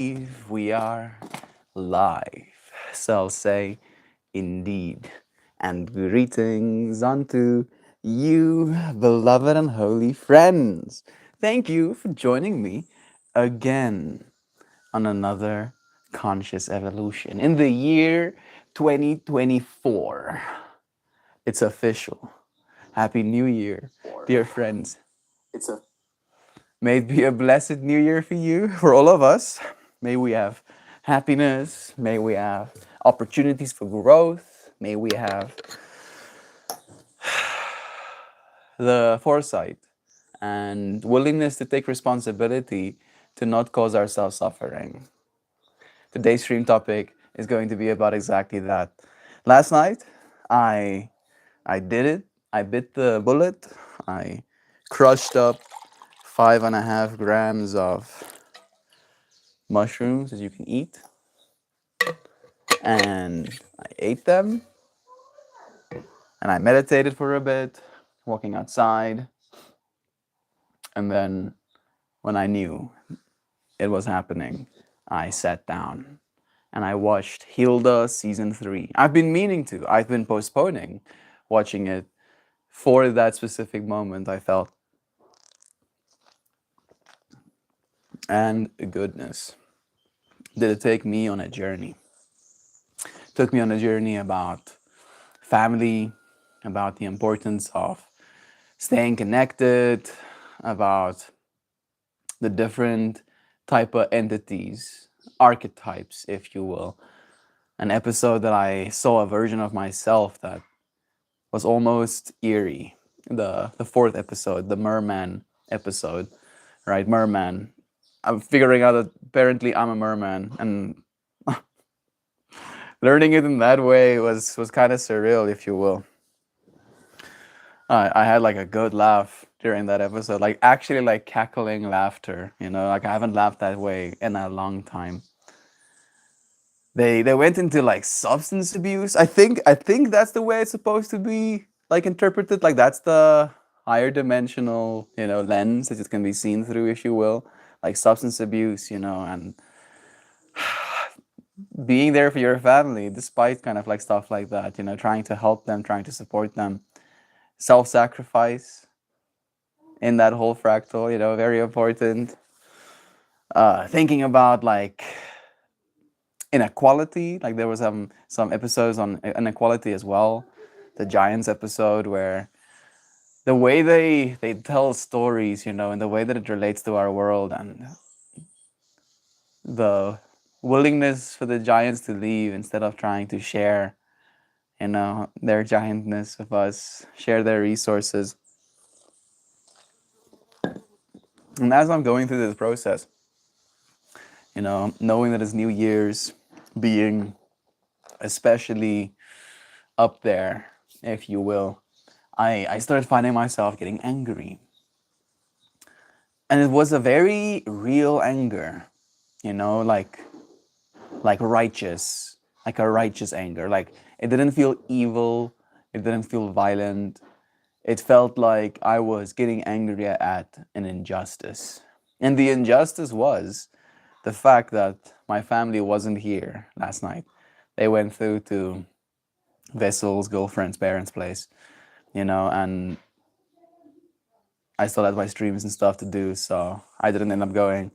We are live. So I'll say indeed. And greetings unto you, beloved and holy friends. Thank you for joining me again on another conscious evolution. In the year 2024, it's official. Happy New Year, dear friends. May it be a blessed new year for you, for all of us. May we have happiness. May we have opportunities for growth. May we have the foresight and willingness to take responsibility to not cause ourselves suffering. Today's stream topic is going to be about exactly that. Last night, I I did it. I bit the bullet. I crushed up 5.5 grams of mushrooms that you can eat, and I ate them, and I meditated for a bit, walking outside, and then when I knew it was happening, I sat down and I watched Hilda season 3. I've been meaning to. I've been postponing watching it for that specific moment I felt. And goodness, did it take me on a journey. It took me on a journey about family, about the importance of staying connected, about the different type of entities, archetypes, if you will. An episode that I saw a version of myself that was almost eerie. The fourth episode, the merman episode, right? Merman. I'm figuring out that apparently I'm a merman, and learning it in that way was kind of surreal, if you will. I had like a good laugh during that episode, like actually like cackling laughter, like I haven't laughed that way in a long time. They went into like substance abuse. I think that's the way it's supposed to be like interpreted. Like that's the higher dimensional, lens that it can be seen through, if you will, like substance abuse, and being there for your family despite kind of like stuff like that, trying to help them, trying to support them, self-sacrifice in that whole fractal, very important. Thinking about like inequality, like there was some episodes on inequality as well. The Giants episode, where the way they tell stories, and the way that it relates to our world, and the willingness for the Giants to leave instead of trying to share, their giantness with us, share their resources. And as I'm going through this process, knowing that it's New Year's, being especially up there, if you will, I started finding myself getting angry. And it was a very real anger, like righteous, like a righteous anger. Like it didn't feel evil, it didn't feel violent. It felt like I was getting angry at an injustice. And the injustice was the fact that my family wasn't here last night. They went through to Vessel's girlfriend's parents' place, and I still had my streams and stuff to do, so I didn't end up going.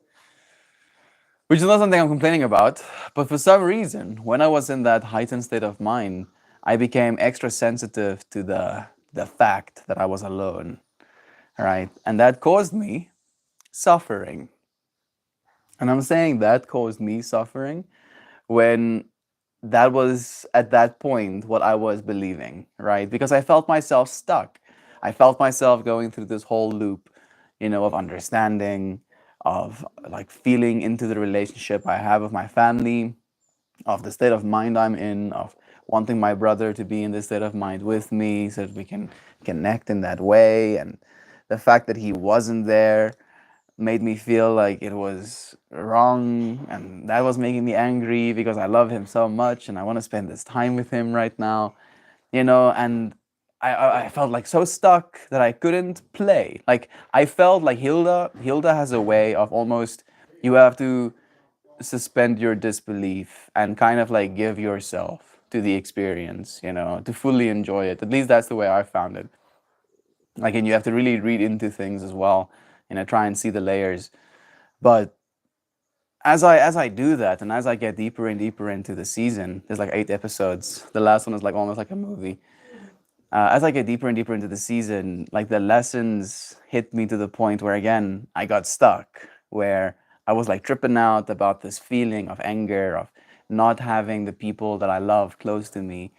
Which is not something I'm complaining about, but for some reason, when I was in that heightened state of mind, I became extra sensitive to the fact that I was alone, right? And that caused me suffering. And I'm saying that caused me suffering when that was at that point what I was believing, right? Because I felt myself stuck. I felt myself going through this whole loop, of understanding, of like feeling into the relationship I have with my family, of the state of mind I'm in, of wanting my brother to be in this state of mind with me so that we can connect in that way. And the fact that he wasn't there made me feel like it was wrong, and that was making me angry because I love him so much and I want to spend this time with him right now, and I felt like so stuck that I couldn't play. Like I felt like Hilda has a way of almost, you have to suspend your disbelief and kind of like give yourself to the experience, to fully enjoy it. At least that's the way I found it. Like, and you have to really read into things as well, try and see the layers. But as I do that, and as I get deeper and deeper into the season, there's like 8 episodes. The last one is like almost like a movie. As I get deeper and deeper into the season, like the lessons hit me to the point where again I got stuck, where I was like tripping out about this feeling of anger, of not having the people that I love close to me.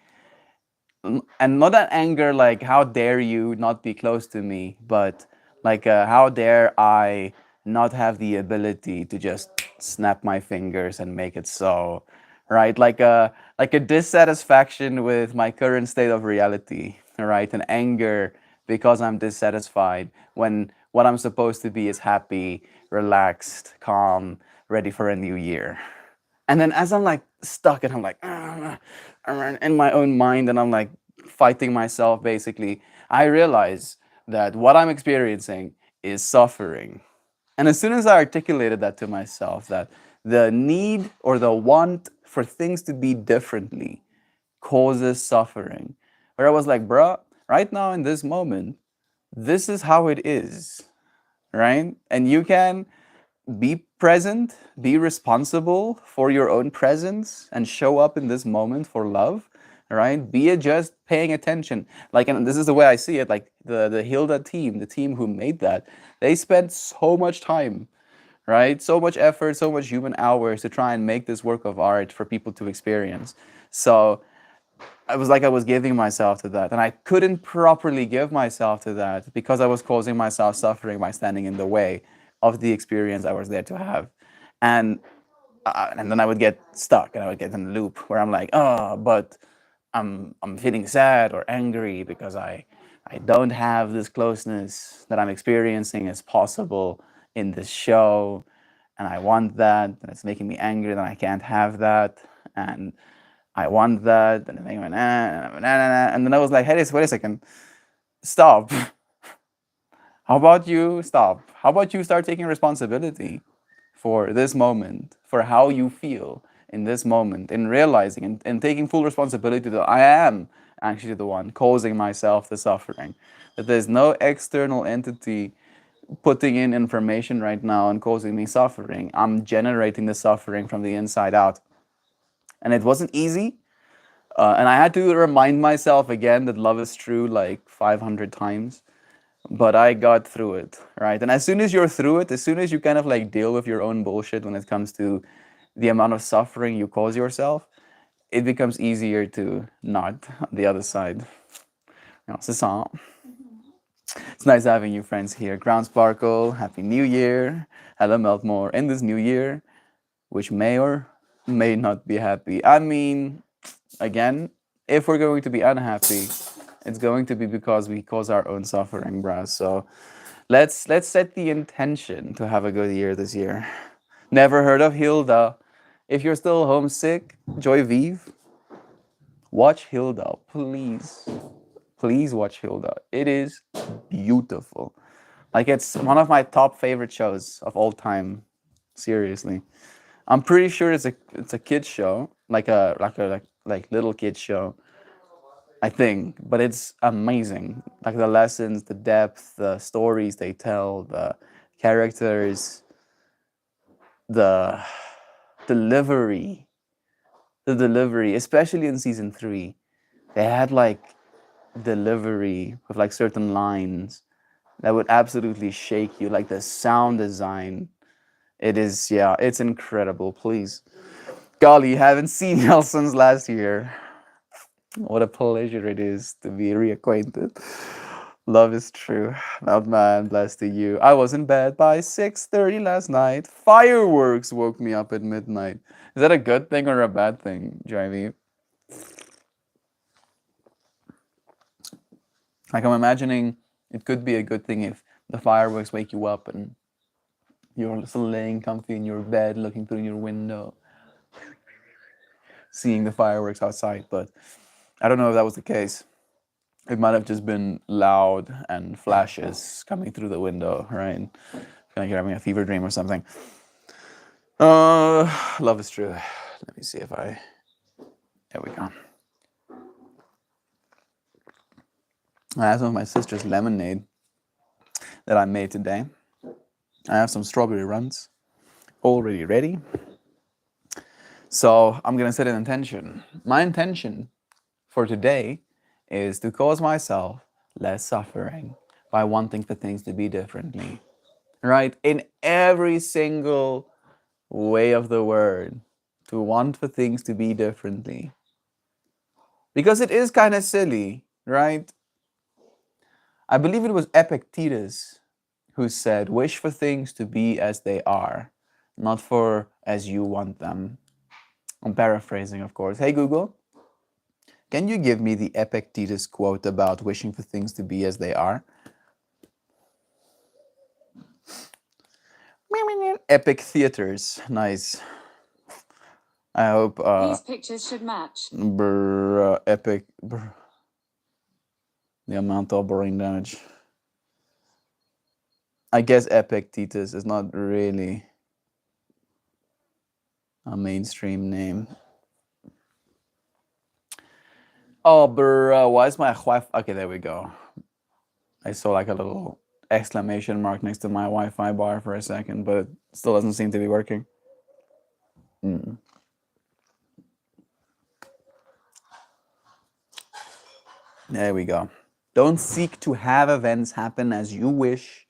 And not that anger like how dare you not be close to me, but like how dare I not have the ability to just snap my fingers and make it so, right? Like a dissatisfaction with my current state of reality, right? An anger because I'm dissatisfied when what I'm supposed to be is happy, relaxed, calm, ready for a new year. And then as I'm like stuck and I'm like in my own mind and I'm like fighting myself basically, I realize that what I'm experiencing is suffering. And as soon as I articulated that to myself, that the need or the want for things to be differently causes suffering, where I was like, bruh, right now in this moment, this is how it is, right? And you can be present, be responsible for your own presence, and show up in this moment for love, right? Be it just paying attention. Like, and this is the way I see it. Like the Hilda team, the team who made that, they spent so much time, right? So much effort, so much human hours to try and make this work of art for people to experience. So I was like I was giving myself to that, and I couldn't properly give myself to that because I was causing myself suffering by standing in the way of the experience I was there to have, and and then I would get stuck and I would get in a loop where I'm like, oh, but I'm feeling sad or angry because I don't have this closeness that I'm experiencing as possible in this show, and I want that, and it's making me angry that I can't have that, and I want that, and then went, and then I was like, hey, wait a second, stop. How about you stop? How about you start taking responsibility for this moment, for how you feel in this moment, in realizing and taking full responsibility that I am actually the one causing myself the suffering, that there's no external entity putting in information right now and causing me suffering. I'm generating the suffering from the inside out. And it wasn't easy. And I had to remind myself again that love is true like 500 times. But I got through it, right? And as soon as you're through it, as soon as you kind of like deal with your own bullshit when it comes to the amount of suffering you cause yourself, it becomes easier to not on the other side. C'est ça. It's nice having you friends here. Ground Sparkle, Happy New Year. Hello Meltmore. In this new year, which may or may not be happy. I mean, again, if we're going to be unhappy, it's going to be because we cause our own suffering, bruh. So let's set the intention to have a good year this year. Never heard of Hilda? If you're still homesick, Joy Vive, watch Hilda, please. Please watch Hilda. It is beautiful. Like it's one of my top favorite shows of all time. Seriously. I'm pretty sure it's a kids show, like little kids show. I think, but it's amazing. Like the lessons, the depth, the stories they tell, the characters, the delivery, especially in season 3, they had like delivery with like certain lines that would absolutely shake you. Like the sound design, it is, yeah, it's incredible. Please, golly, you haven't seen Nelson's last year. What a pleasure it is to be reacquainted. Love is true. Not man, blessed to you. I was in bed by 6:30 last night. Fireworks woke me up at midnight. Is that a good thing or a bad thing, Jamie? Like I'm imagining it could be a good thing if the fireworks wake you up and you're still laying comfy in your bed, looking through your window, seeing the fireworks outside. But I don't know if that was the case. It might have just been loud and flashes coming through the window, right? Feel like you're having a fever dream or something. Love is true. Let me see if I. There we go. I have some of my sister's lemonade that I made today. I have some strawberry runs already ready. So I'm gonna set an intention. My intention for today is to cause myself less suffering by wanting for things to be differently. Right? In every single way of the word, to want for things to be differently. Because it is kind of silly, right? I believe it was Epictetus who said, wish for things to be as they are, not for as you want them. I'm paraphrasing, of course. Hey, Google, can you give me the Epictetus quote about wishing for things to be as they are? Epic theaters, nice. I hope. These pictures should match. Epic. The amount of brain damage. I guess Epictetus is not really a mainstream name. Oh, bro, why is my Wi-Fi? Okay, there we go. I saw like a little exclamation mark next to my Wi-Fi bar for a second, but it still doesn't seem to be working. There we go. Don't seek to have events happen as you wish,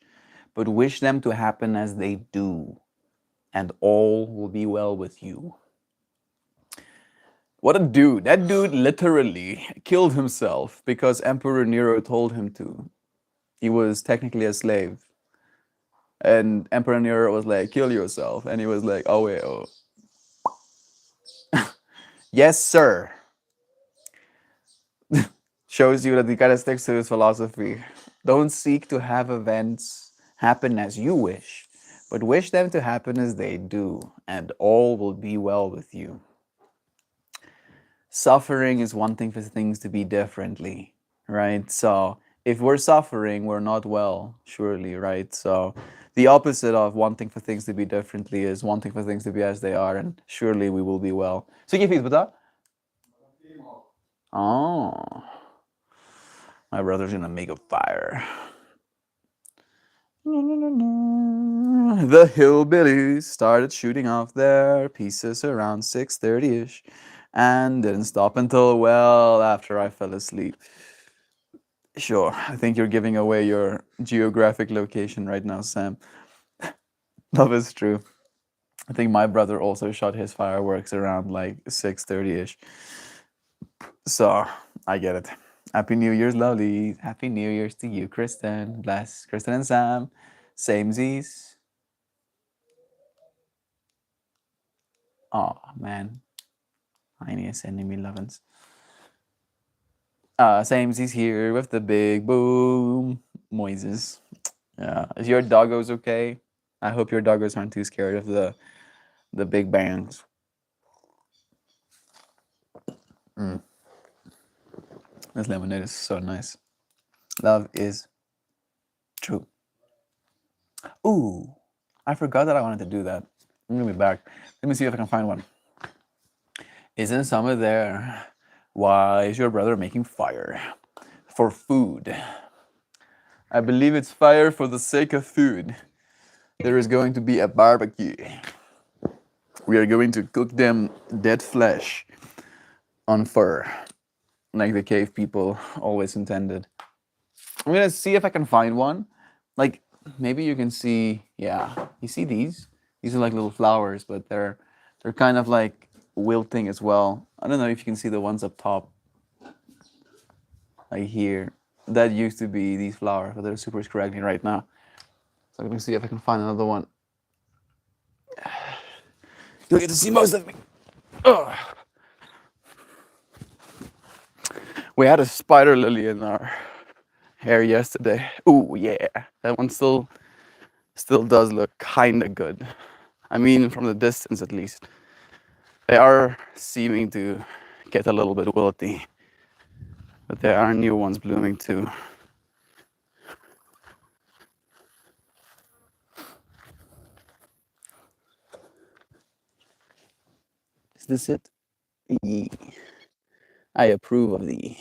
but wish them to happen as they do, and all will be well with you. What a dude. That dude literally killed himself because Emperor Nero told him to. He was technically a slave. And Emperor Nero was like, kill yourself. And he was like, oh, wait, oh. Yes, sir. Shows you that he kind of sticks to his philosophy. Don't seek to have events happen as you wish, but wish them to happen as they do, and all will be well with you. Suffering is wanting for things to be differently, right? So if we're suffering, we're not well, surely, right? So the opposite of wanting for things to be differently is wanting for things to be as they are, and surely we will be well. So give peace, but oh, my brother's gonna make a fire. The hillbillies started shooting off their pieces around 6:30ish and didn't stop until well after I fell asleep. Sure, I think you're giving away your geographic location right now, Sam. Love is true. I think my brother also shot his fireworks around like 6:30ish. So I get it. Happy New Year's, lovely. Happy New Year's to you, Kristen. Bless Kristen and Sam. Samesies. Oh man. Heine is sending me lovin's. Samesies here with the big boom. Moises. Yeah. Is your doggos okay? I hope your doggos aren't too scared of the big bangs. This lemonade is so nice. Love is true. Ooh, I forgot that I wanted to do that. I'm gonna be back. Let me see if I can find one. Isn't summer there? Why is your brother making fire? For food. I believe it's fire for the sake of food. There is going to be a barbecue. We are going to cook them dead flesh on fur, like the cave people always intended. I'm gonna see if I can find one. Like maybe you can see, yeah, you see these? These are like little flowers, but they're kind of like wilting as well. I don't know if you can see the ones up top, like here. That used to be these flowers, but they're super scraggly right now. So let me see if I can find another one. You'll get to see most of me. Ugh. We had a spider lily in our hair yesterday. Ooh, yeah, that one still does look kind of good. I mean, from the distance at least. They are seeming to get a little bit wilty, but there are new ones blooming too. Is this it? Yee. I approve of thee.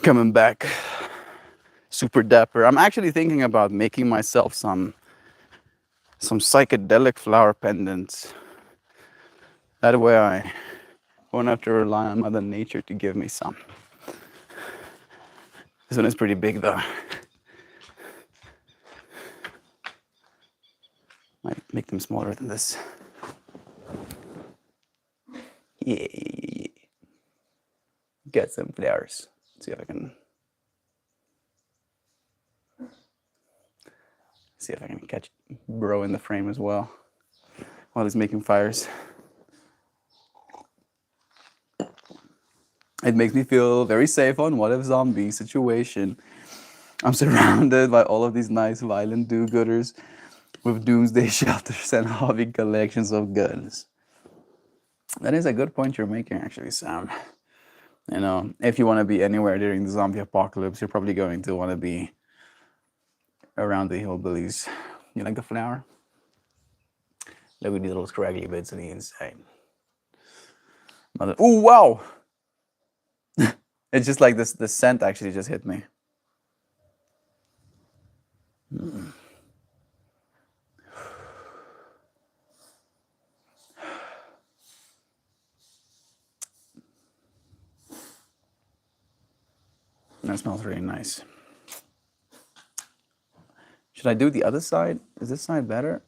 Coming back super dapper. I'm actually thinking about making myself some psychedelic flower pendants. That way I won't have to rely on Mother Nature to give me some. This one is pretty big though. Might make them smaller than this. Yeah. Get some flowers. See if I can catch bro in the frame as well while he's making fires. It makes me feel very safe on What If Zombie situation. I'm surrounded by all of these nice violent do-gooders with doomsday shelters and hobby collections of guns. That is a good point you're making, actually, Sam. You know, if you want to be anywhere during the zombie apocalypse, you're probably going to want to be around the hillbillies. You like the flower? Look at these little scraggly bits on the inside. Oh, wow! It's just like this, the scent actually just hit me. That smells really nice. Should I do the other side? Is this side better?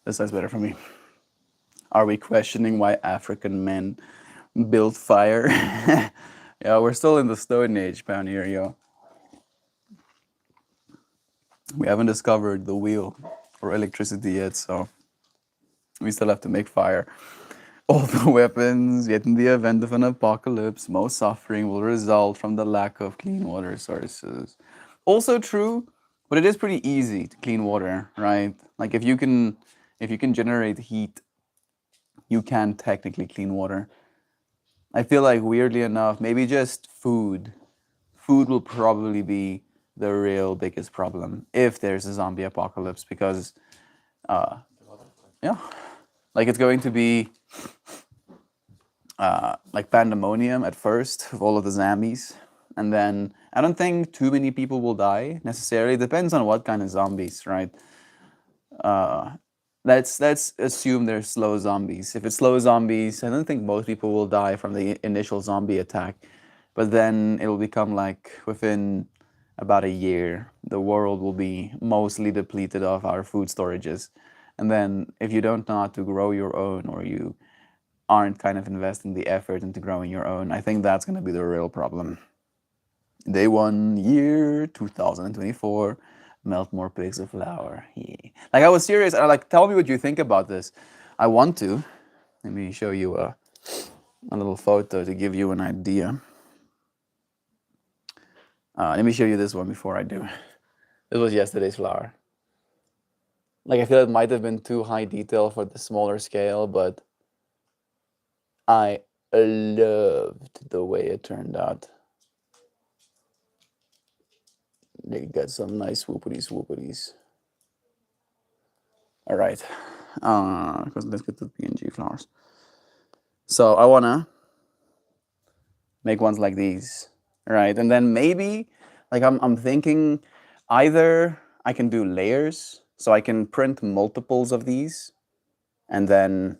This side's better for me. Are we questioning why African men build fire? Yeah, we're still in the Stone Age, Pioneer, yo. We haven't discovered the wheel or electricity yet, so we still have to make fire. All the weapons, yet in the event of an apocalypse, most suffering will result from the lack of clean water sources. Also true, but it is pretty easy to clean water, right? Like if you can generate heat, you can technically clean water. I feel like weirdly enough, maybe just food. Food will probably be the real biggest problem if there's a zombie apocalypse because, yeah, like it's going to be like pandemonium at first with all of the zombies, and then I don't think too many people will die necessarily. It depends on what kind of zombies, right? Let's assume they're slow zombies. If it's slow zombies, I don't think most people will die from the initial zombie attack, but then it will become like within about a year, the world will be mostly depleted of our food storages. And then if you don't know how to grow your own, or you aren't kind of investing the effort into growing your own, I think that's going to be the real problem. Day 1, year 2024. Melt more pigs of flour. Yeah. Like I was serious. I like, tell me what you think about this. I want to. Let me show you a little photo to give you an idea. Let me show you this one before I do. This was yesterday's flour. Like I feel it might have been too high detail for the smaller scale, but I loved the way it turned out. They got some nice swoopity-swoopities. All right, because let's get to the PNG flowers. So I wanna make ones like these, right? And then maybe, like I'm thinking, either I can do layers, so I can print multiples of these, and then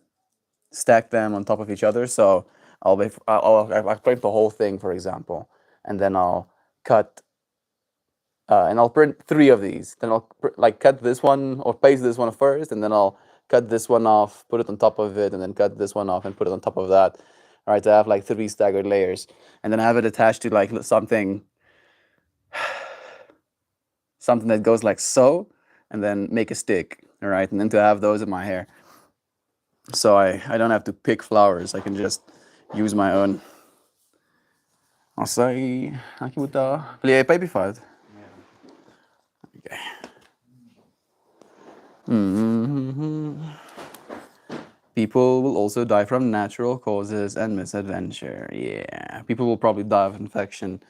stack them on top of each other. So I'll print the whole thing, for example, and then I'll cut. And I'll print 3 of these. Then I'll cut this one or paste this one first, and then I'll cut this one off, put it on top of it, and then cut this one off and put it on top of that. All right, so I have like 3 staggered layers, and then I have it attached to like something that goes like so, and then make a stick. All right, and then to have those in my hair, so I don't have to pick flowers. I can just use my own. Açaí. Aqui botar. Blir baby fat. Okay. People will also die from natural causes and misadventure. Yeah. People will probably die of infection,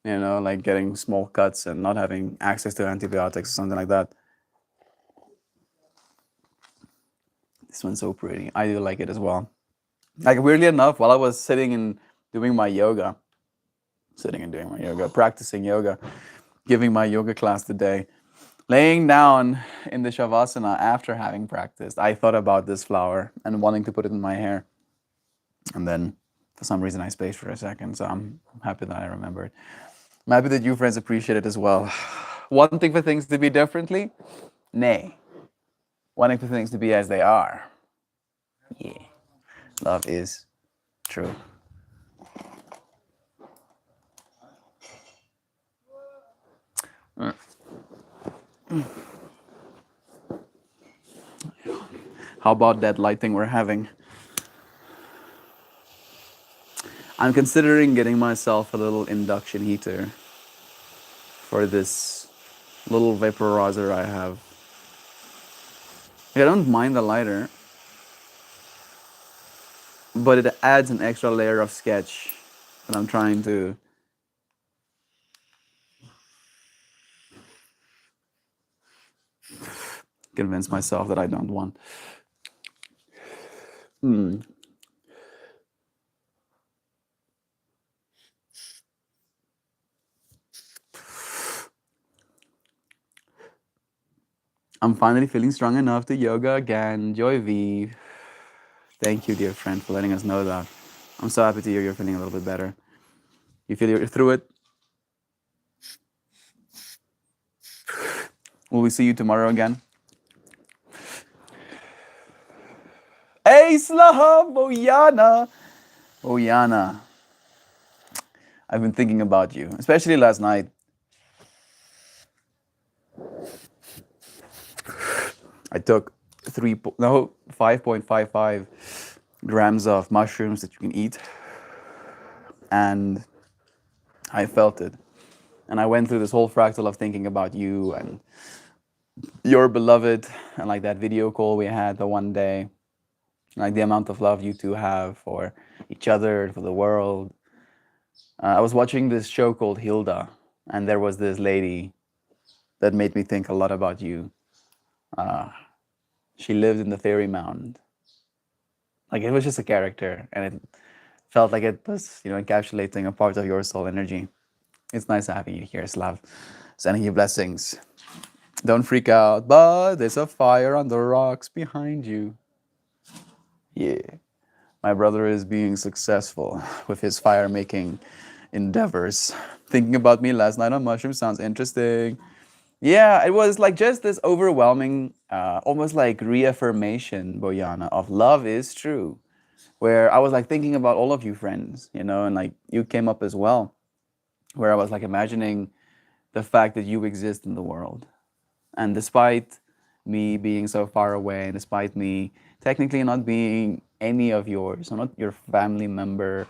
like getting small cuts and not having access to antibiotics or something like that. This one's so pretty. I do like it as well. Like, weirdly enough, while I was sitting and doing my yoga, practicing yoga, giving my yoga class today, laying down in the Shavasana after having practiced, I thought about this flower and wanting to put it in my hair. And then for some reason I spaced for a second, so I'm happy that I remembered. I'm happy that you friends appreciate it as well. Wanting for things to be differently? Nay. Wanting for things to be as they are? Yeah. Love is true. How about that lighting we're having? I'm considering getting myself a little induction heater for this little vaporizer I have. I don't mind the lighter, but it adds an extra layer of sketch that I'm trying to convince myself that I don't want. I'm finally feeling strong enough to yoga again. Joy V. Thank you, dear friend, for letting us know that. I'm so happy to hear you're feeling a little bit better. You feel you're through it? Will we see you tomorrow again? Hey, Slav! Oyana! Oyana. I've been thinking about you, especially last night. I took 5.55 grams of mushrooms that you can eat, and I felt it. And I went through this whole fractal of thinking about you and your beloved, and like that video call we had the one day, like the amount of love you two have for each other, for the world. I was watching this show called Hilda, and there was this lady that made me think a lot about you. She lived in the fairy mound. Like, it was just a character, and it felt like it was, encapsulating a part of your soul energy. It's nice having you here, Slav. Sending you blessings. Don't freak out, but there's a fire on the rocks behind you. Yeah. My brother is being successful with his fire-making endeavors. Thinking about me last night on mushrooms sounds interesting. Yeah, it was like just this overwhelming, almost like reaffirmation, Boyana, of love is true. Where I was like thinking about all of you friends, and like you came up as well. Where I was like imagining the fact that you exist in the world. And despite me being so far away, and despite me technically not being any of yours, or not your family member,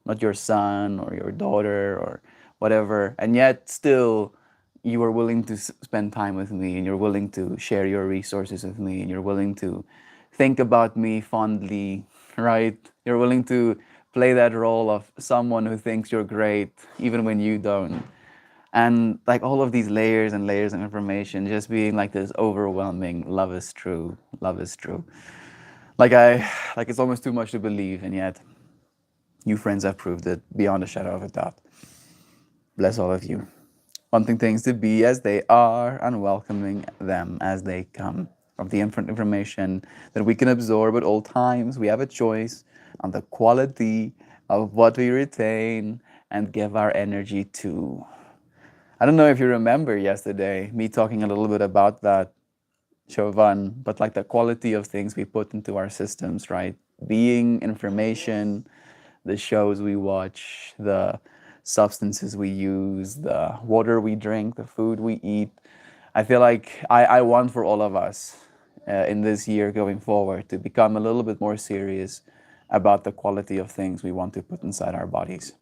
not your son or your daughter or whatever, and yet still you are willing to spend time with me, and you're willing to share your resources with me, and you're willing to think about me fondly, right? You're willing to play that role of someone who thinks you're great, even when you don't. And like all of these layers and layers of information just being like this overwhelming love is true, love is true. Like it's almost too much to believe, and yet you friends have proved it beyond a shadow of a doubt. Bless all of you. Wanting things to be as they are and welcoming them as they come. From the information that we can absorb at all times, we have a choice on the quality of what we retain and give our energy to. I don't know if you remember yesterday, me talking a little bit about that, Chauvin, but like the quality of things we put into our systems, right? Being information, the shows we watch, the substances we use, the water we drink, the food we eat. I feel like I want for all of us in this year going forward to become a little bit more serious about the quality of things we want to put inside our bodies.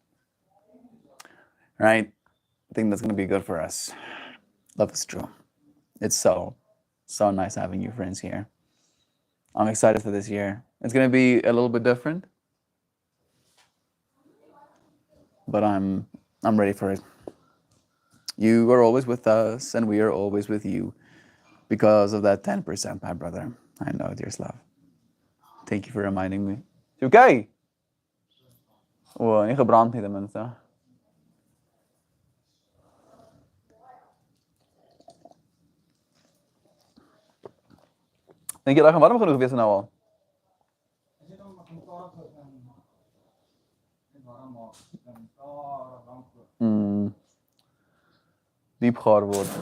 Right? I think that's going to be good for us. Love is true. It's so nice having you friends here. I'm excited for this year. It's going to be a little bit different, but I'm ready for it. You are always with us, and we are always with you because of that 10%, my brother. I know, dear Slav. Thank you for reminding me. Is it okay? Oh, niet gebrand niet tenminste. Denk je dat je warm genoeg geweest nou al? Diep gaar wordt.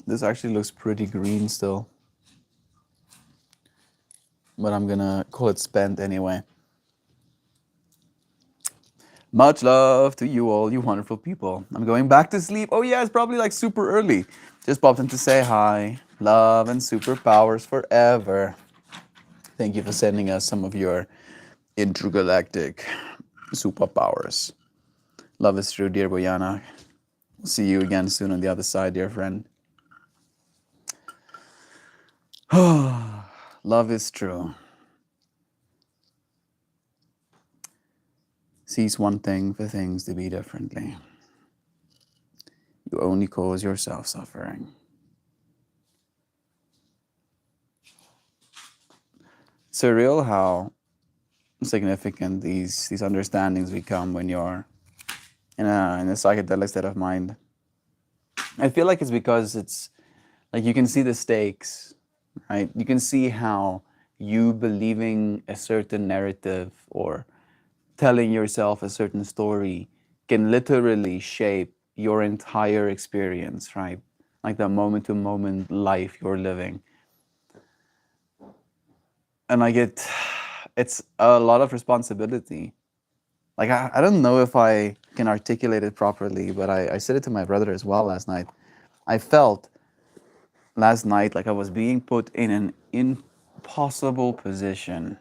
This actually looks pretty green still. But I'm gonna call it spent anyway. Much love to you all, you wonderful people. I'm going back to sleep. Oh yeah, it's probably like super early. Just popped in to say hi. Love and superpowers forever. Thank you for sending us some of your intergalactic superpowers. Love is true, dear Boyana. We'll see you again soon on the other side, dear friend. Love is true. Cease wanting for things to be differently. You only cause yourself suffering. Surreal how significant these understandings become when you're in a psychedelic state of mind. I feel like it's because it's like you can see the stakes, right? You can see how you believing a certain narrative or telling yourself a certain story can literally shape your entire experience, right? Like the moment to moment life you're living. And like it's a lot of responsibility. Like I don't know if I can articulate it properly, but I said it to my brother as well last night. I felt last night like I was being put in an impossible position.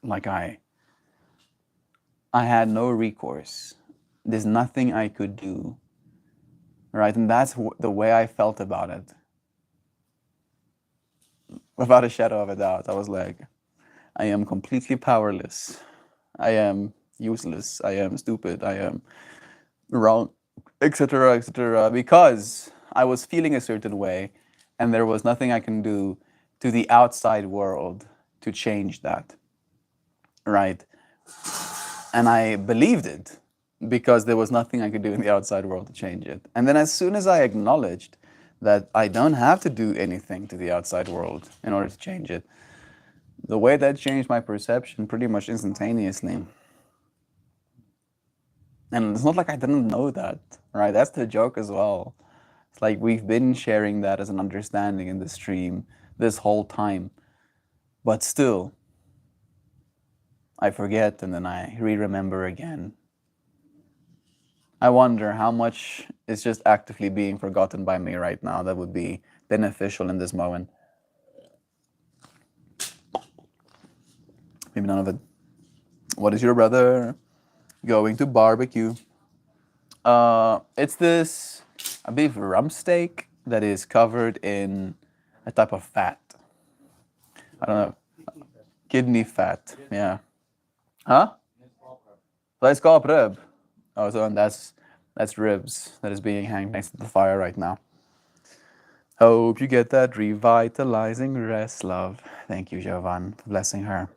Like I had no recourse. There's nothing I could do. Right? And that's the way I felt about it. Without a shadow of a doubt, I was like, I am completely powerless. I am useless. I am stupid. I am wrong, etc., etc. Because I was feeling a certain way, and there was nothing I can do to the outside world to change that. Right? And I believed it because there was nothing I could do in the outside world to change it. And then as soon as I acknowledged that I don't have to do anything to the outside world in order to change it, the way that changed my perception pretty much instantaneously. And it's not like I didn't know that, right? That's the joke as well. It's like we've been sharing that as an understanding in the stream this whole time. But still, I forget and then I re-remember again. I wonder how much is just actively being forgotten by me right now that would be beneficial in this moment. Maybe none of it. What is your brother going to barbecue? It's this, I believe, rump steak that is covered in a type of fat. I don't know. Kidney fat, yeah. Huh? Let's call rib. Oh, so and that's ribs that is being hanged next to the fire right now. Hope you get that revitalizing rest, love. Thank you, Jovan, for blessing her.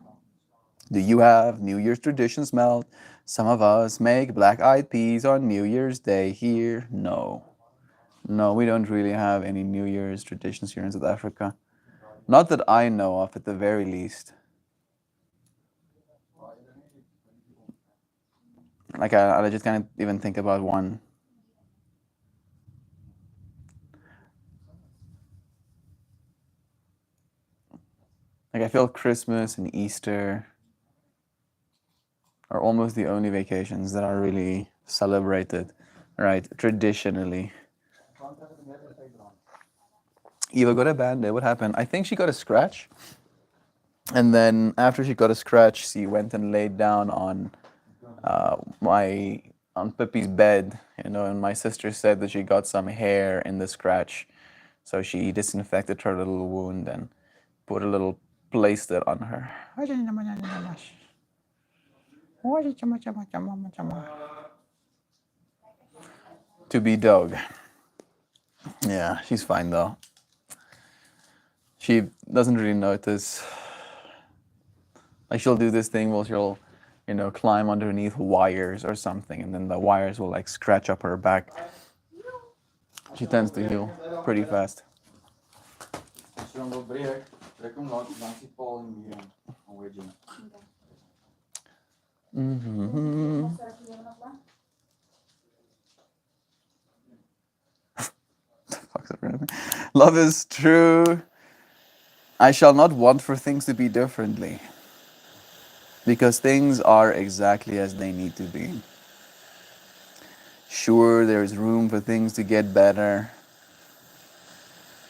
Do you have New Year's traditions, Mel? Some of us make black-eyed peas on New Year's Day here. No. No, we don't really have any New Year's traditions here in South Africa. Not that I know of, at the very least. Like, I just can't even think about one. Like, I feel Christmas and Easter are almost the only vacations that are really celebrated, right? Traditionally. Eva got a band-aid. What happened? I think she got a scratch. And then after she got a scratch, she went and laid down on my on Pippi's bed, and my sister said that she got some hair in the scratch. So she disinfected her little wound and put a little plaster on her. To be dog. Yeah, she's fine though. She doesn't really notice. Like she'll do this thing where she'll, climb underneath wires or something, and then the wires will like scratch up her back. She tends to heal pretty fast. Mm-hmm. Love is true. I shall not want for things to be differently, because things are exactly as they need to be. Sure, there's room for things to get better,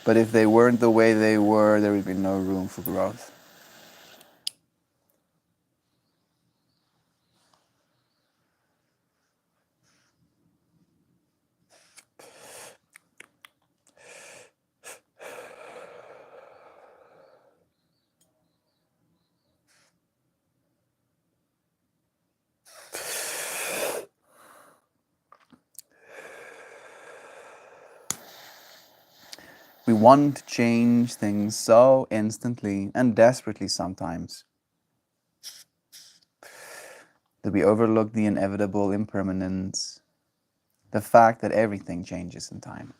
but if they weren't the way they were, there would be no room for growth. We want to change things so instantly and desperately sometimes that we overlook the inevitable impermanence, the fact that everything changes in time.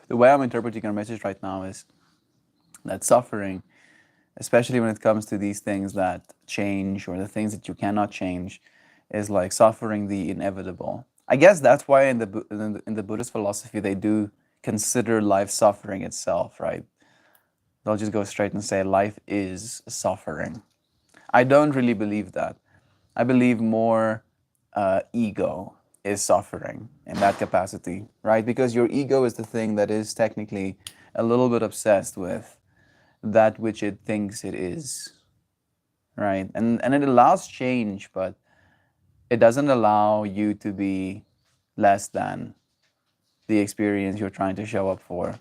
The way I'm interpreting our message right now is that suffering, especially when it comes to these things that change or the things that you cannot change, is like suffering the inevitable. I guess that's why in the Buddhist philosophy they do consider life suffering itself, right? They'll just go straight and say life is suffering. I don't really believe that. I believe more ego is suffering in that capacity, right? Because your ego is the thing that is technically a little bit obsessed with that which it thinks it is, right? And it allows change, but it doesn't allow you to be less than the experience you're trying to show up for,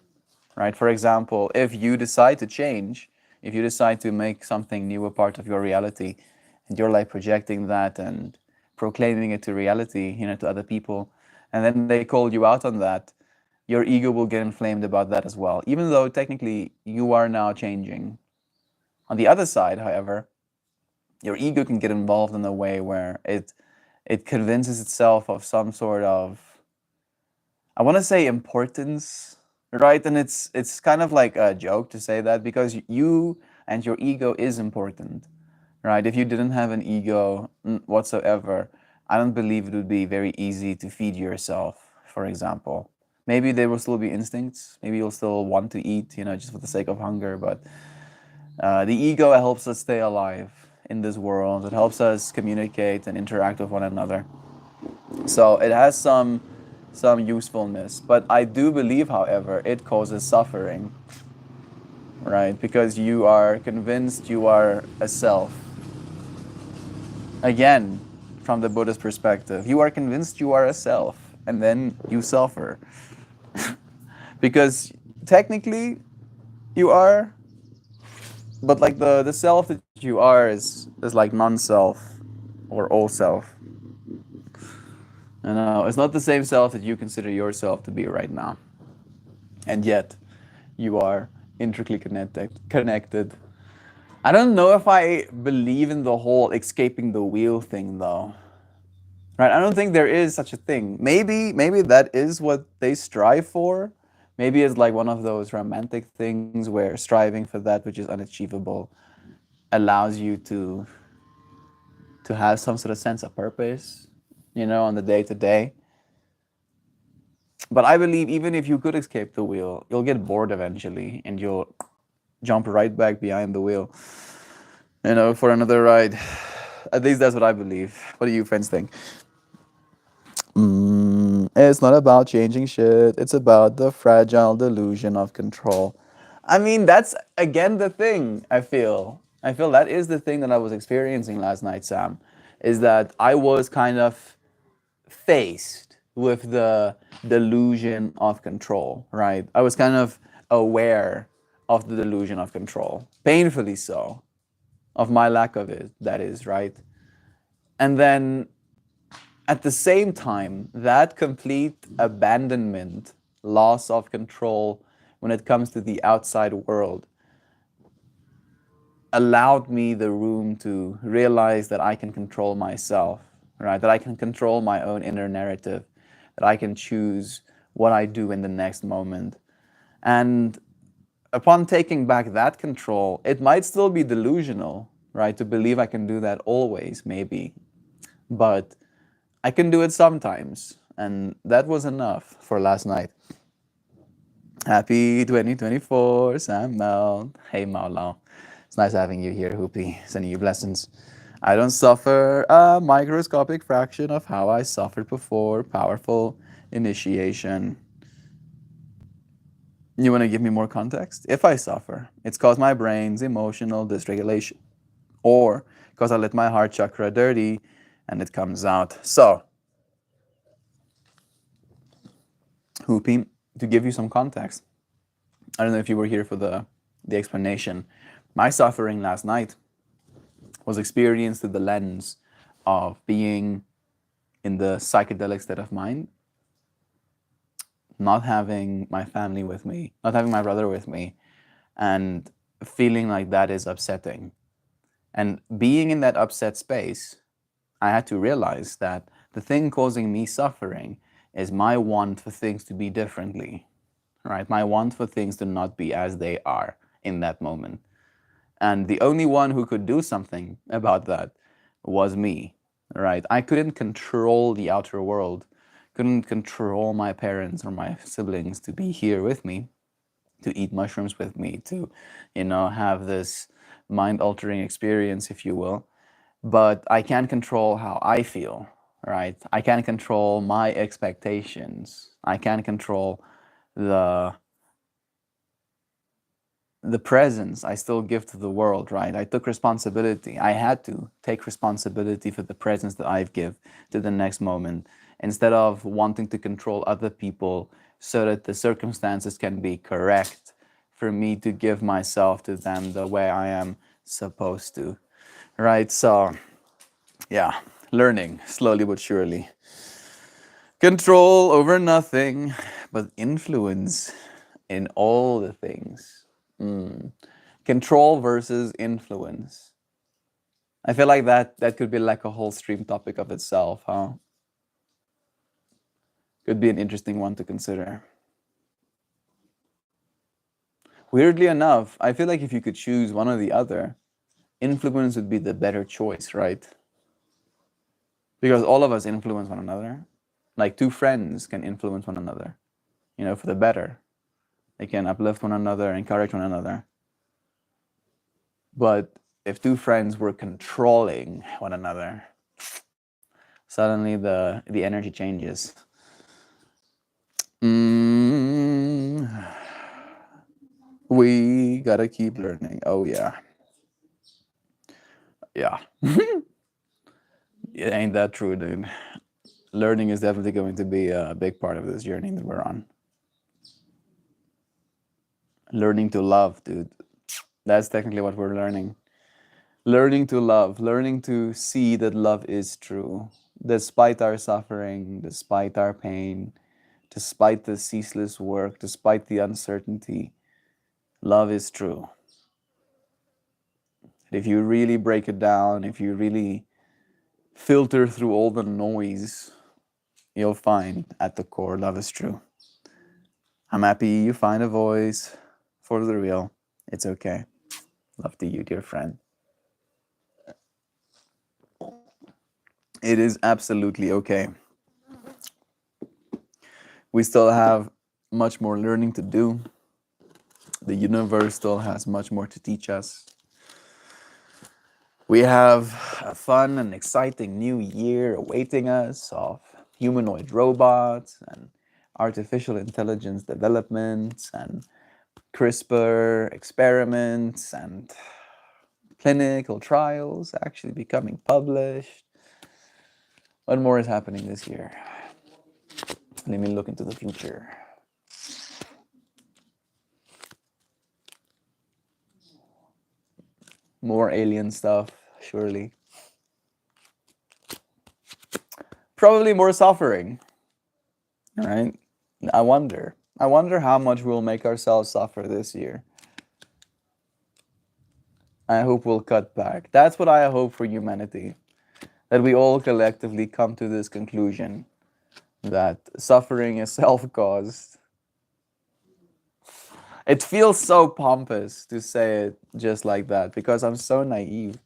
right? For example, if you decide to change, if you decide to make something new a part of your reality, and you're like projecting that and proclaiming it to reality, to other people, and then they call you out on that, your ego will get inflamed about that as well, even though technically you are now changing. On the other side, however, your ego can get involved in a way where it convinces itself of some sort of, I want to say, importance, right? And it's kind of like a joke to say that, because you and your ego is important, right? If you didn't have an ego whatsoever, I don't believe it would be very easy to feed yourself, for example. Maybe there will still be instincts. Maybe you'll still want to eat, just for the sake of hunger. But the ego helps us stay alive in this world. It helps us communicate and interact with one another. So it has some usefulness. But I do believe, however, it causes suffering, right? Because you are convinced you are a self. Again, from the Buddhist perspective, you are convinced you are a self, and then you suffer. Because technically you are, but like the self that you are is like non-self or all self. It's not the same self that you consider yourself to be right now. And yet you are intricately connected. I don't know if I believe in the whole escaping the wheel thing though. right? I don't think there is such a thing. Maybe that is what they strive for. Maybe it's like one of those romantic things where striving for that which is unachievable allows you to have some sort of sense of purpose, on the day to day. But I believe even if you could escape the wheel, you'll get bored eventually and you'll jump right back behind the wheel, for another ride. At least that's what I believe. What do you friends think? It's not about changing shit. It's about the fragile delusion of control. I mean, that's again the thing. I feel that is the thing that I was experiencing last night, Sam, is that I was kind of faced with the delusion of control, right? I was kind of aware of the delusion of control, painfully so, of my lack of it, that is, right? And then at the same time, that complete abandonment, loss of control when it comes to the outside world, allowed me the room to realize that I can control myself, right? That I can control my own inner narrative, that I can choose what I do in the next moment. And upon taking back that control, it might still be delusional, right? To believe I can do that always, maybe. But I can do it sometimes. And that was enough for last night. Happy 2024, Sam Mel. Hey, Maulao. It's nice having you here, Hoopy. Sending you blessings. I don't suffer a microscopic fraction of how I suffered before. Powerful initiation. You want to give me more context? If I suffer, it's because my brain's emotional dysregulation, or because I let my heart chakra dirty and it comes out. So, Hoopy, to give you some context, I don't know if you were here for the explanation. My suffering last night was experienced through the lens of being in the psychedelic state of mind, not having my family with me, not having my brother with me, and feeling like that is upsetting. And being in that upset space, I had to realize that the thing causing me suffering is my want for things to be differently, right? My want for things to not be as they are in that moment. And the only one who could do something about that was me, right? I couldn't control the outer world, couldn't control my parents or my siblings to be here with me, to eat mushrooms with me, to, have this mind-altering experience, if you will. But I can control how I feel, right? I can control my expectations. I can control the presence I still give to the world, right? I took responsibility. I had to take responsibility for the presence that I give to the next moment instead of wanting to control other people so that the circumstances can be correct for me to give myself to them the way I am supposed to, right? So, yeah, learning slowly but surely. Control over nothing, but influence in all the things. Control versus influence. I feel like that could be like a whole stream topic of itself, huh? Could be an interesting one to consider. Weirdly enough, I feel like if you could choose one or the other, influence would be the better choice, right? Because all of us influence one another. Like two friends can influence one another, for the better. They can uplift one another, encourage one another. But if two friends were controlling one another, suddenly the energy changes. We gotta keep learning. Oh yeah. Yeah. It ain't that true, dude. Learning is definitely going to be a big part of this journey that we're on. Learning to love, dude. That's technically what we're learning. Learning to love, learning to see that love is true, despite our suffering, despite our pain, despite the ceaseless work, despite the uncertainty. Love is true. If you really break it down, if you really filter through all the noise, you'll find at the core love is true. I'm happy you find a voice for the real. It's okay. Love to you, dear friend. It is absolutely okay. We still have much more learning to do. The universe still has much more to teach us. We have a fun and exciting new year awaiting us of humanoid robots and artificial intelligence developments and CRISPR experiments and clinical trials actually becoming published. What more is happening this year? Let me look into the future. More alien stuff, surely. Probably more suffering, right? I wonder how much we'll make ourselves suffer this year. I hope we'll cut back. That's what I hope for humanity. That we all collectively come to this conclusion that suffering is self-caused. It feels so pompous to say it just like that because I'm so naive,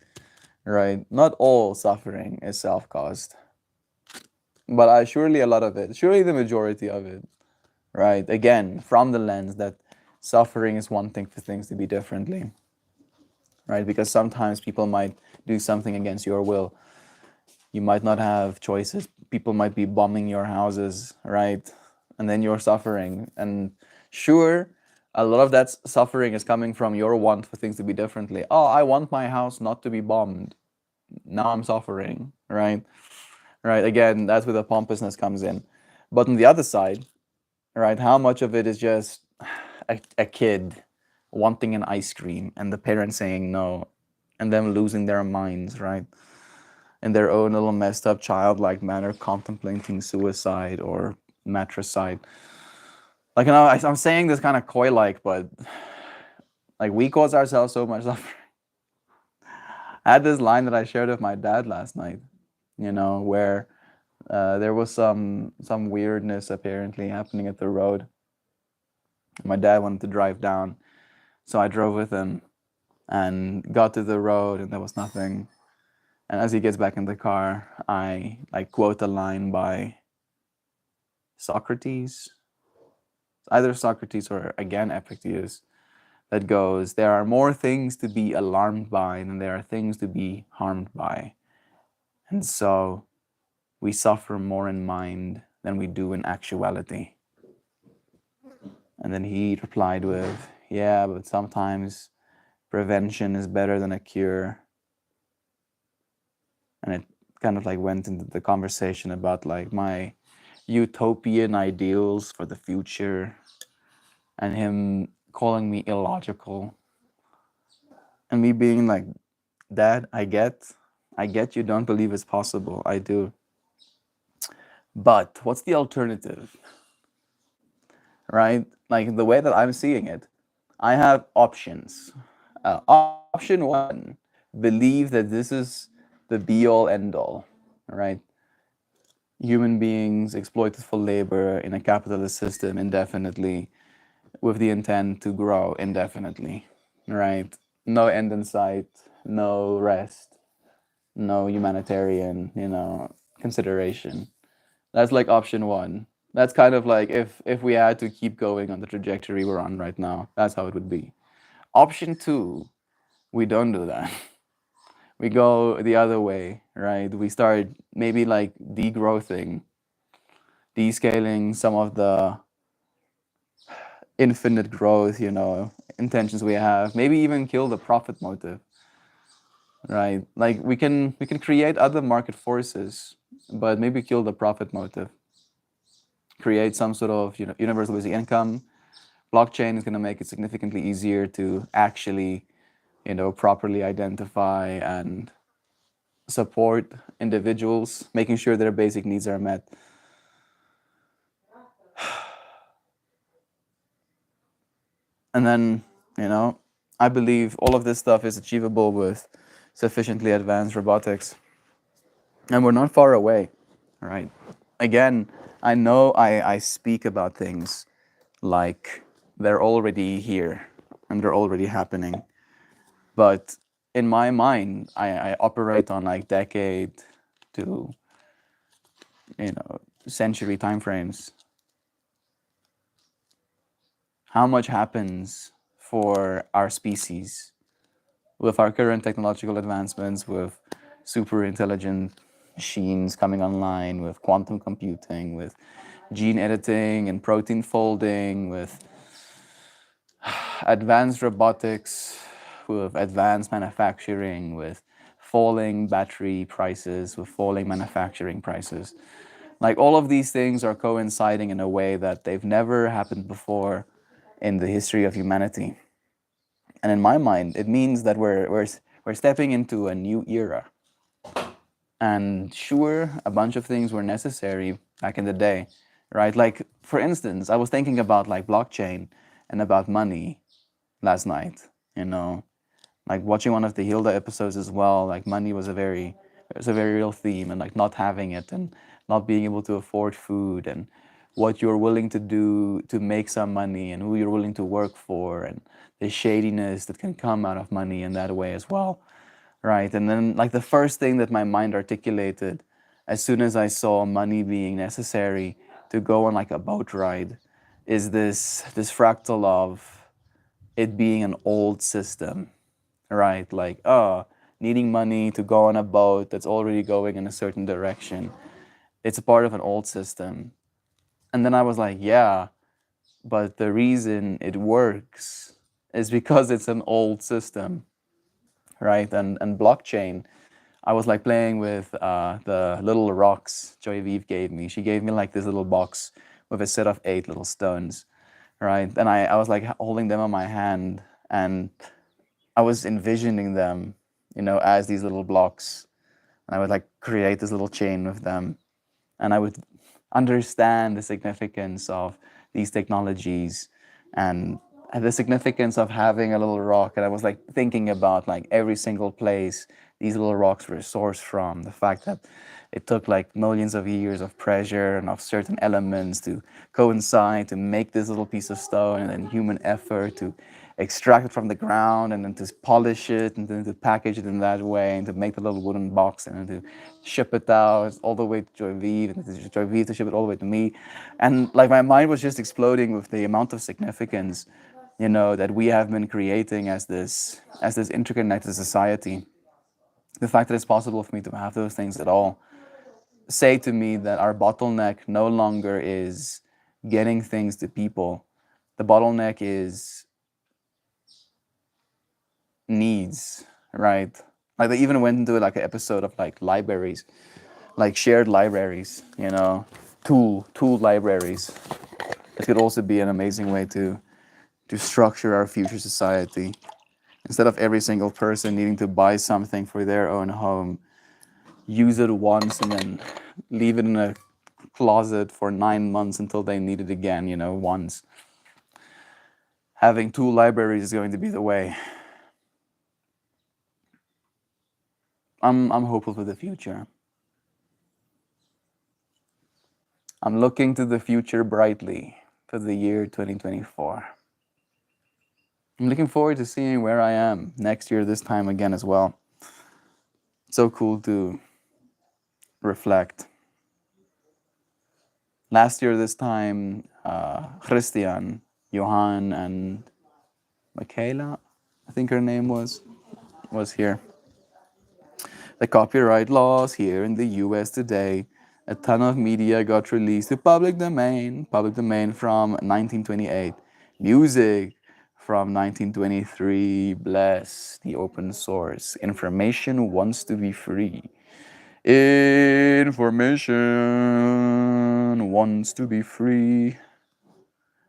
right? Not all suffering is self-caused, but surely a lot of it, surely the majority of it, right? Again, from the lens that suffering is wanting for things to be differently, right? Because sometimes people might do something against your will. You might not have choices. People might be bombing your houses, right? And then you're suffering. And sure, a lot of that suffering is coming from your want for things to be differently. Oh, I want my house not to be bombed. Now I'm suffering, right? Right, again, that's where the pompousness comes in. But on the other side, right, how much of it is just a kid wanting an ice cream and the parents saying no and them losing their minds, right? In their own little messed up childlike manner contemplating suicide or matricide. Like, you know, I'm saying this kind of coy-like, but like we cause ourselves so much suffering. I had this line that I shared with my dad last night, you know, where there was some weirdness apparently happening at the road. My dad wanted to drive down, so I drove with him and got to the road and there was nothing. And as he gets back in the car, I like quote a line by Socrates, either Socrates or again Epictetus, that goes, there are more things to be alarmed by than there are things to be harmed by. And so we suffer more in mind than we do in actuality. And then he replied with, yeah, but sometimes prevention is better than a cure. And it kind of like went into the conversation about like my utopian ideals for the future and him calling me illogical and me being like, Dad, I get you don't believe it's possible. I do. But what's the alternative? Right? Like the way that I'm seeing it, I have options. Option one, believe that this is the be all end all, right? Human beings exploited for labor in a capitalist system indefinitely with the intent to grow indefinitely, right? No end in sight, no rest, no humanitarian, consideration. That's like option one. That's kind of like if we had to keep going on the trajectory we're on right now, that's how it would be. Option two, we don't do that. We go the other way, right? We start maybe like degrowthing, descaling some of the infinite growth, intentions we have. Maybe even kill the profit motive, right? Like we can create other market forces, but maybe kill the profit motive. Create some sort of universal basic income. Blockchain is going to make it significantly easier to actually properly identify and support individuals, making sure their basic needs are met. And then, I believe all of this stuff is achievable with sufficiently advanced robotics. And we're not far away, right? Again, I know I speak about things like they're already here and they're already happening. But in my mind, I operate on like decade to, century timeframes. How much happens for our species with our current technological advancements, with super intelligent machines coming online, with quantum computing, with gene editing and protein folding, with advanced robotics, with advanced manufacturing, with falling battery prices, with falling manufacturing prices. Like all of these things are coinciding in a way that they've never happened before in the history of humanity. And in my mind, it means that we're stepping into a new era. And sure, a bunch of things were necessary back in the day, right? Like, for instance, I was thinking about like blockchain and about money last night, you know, like watching one of the Hilda episodes as well. Like, money was it was a very real theme, and like not having it and not being able to afford food and what you're willing to do to make some money and who you're willing to work for and the shadiness that can come out of money in that way as well. Right. And then, like, the first thing that my mind articulated as soon as I saw money being necessary to go on like a boat ride is this fractal of it being an old system, right? Like, needing money to go on a boat that's already going in a certain direction. It's a part of an old system. And then I was like, yeah, but the reason it works is because it's an old system, right? And blockchain, I was like playing with the little rocks Joy Vive gave me. She gave me like this little box with a set of 8 little stones, right? And I was like holding them on my hand, and I was envisioning them, as these little blocks. And I would like create this little chain with them, and I would understand the significance of these technologies and the significance of having a little rock. And I was like thinking about like every single place these little rocks were sourced from, the fact that it took like millions of years of pressure and of certain elements to coincide to make this little piece of stone, and then human effort to extract it from the ground and then to polish it and then to package it in that way and to make the little wooden box and then to ship it out all the way to Joy Vive and to Joy Vive to ship it all the way to me. And like my mind was just exploding with the amount of significance, that we have been creating as this interconnected society. The fact that it's possible for me to have those things at all say to me that our bottleneck no longer is getting things to people. The bottleneck is needs, right? Like they even went into like an episode of like libraries, like shared libraries, tool libraries. It could also be an amazing way to structure our future society. Instead of every single person needing to buy something for their own home, use it once and then leave it in a closet for 9 months until they need it again, once. Having tool libraries is going to be the way. I'm hopeful for the future. I'm looking to the future brightly for the year 2024. I'm looking forward to seeing where I am next year this time again as well. It's so cool to reflect. Last year this time, Christian, Johan, and Michaela, I think her name was here. The copyright laws here in the US today. A ton of media got released to public domain from 1928. Music from 1923. Bless the open source. Information wants to be free. Information wants to be free.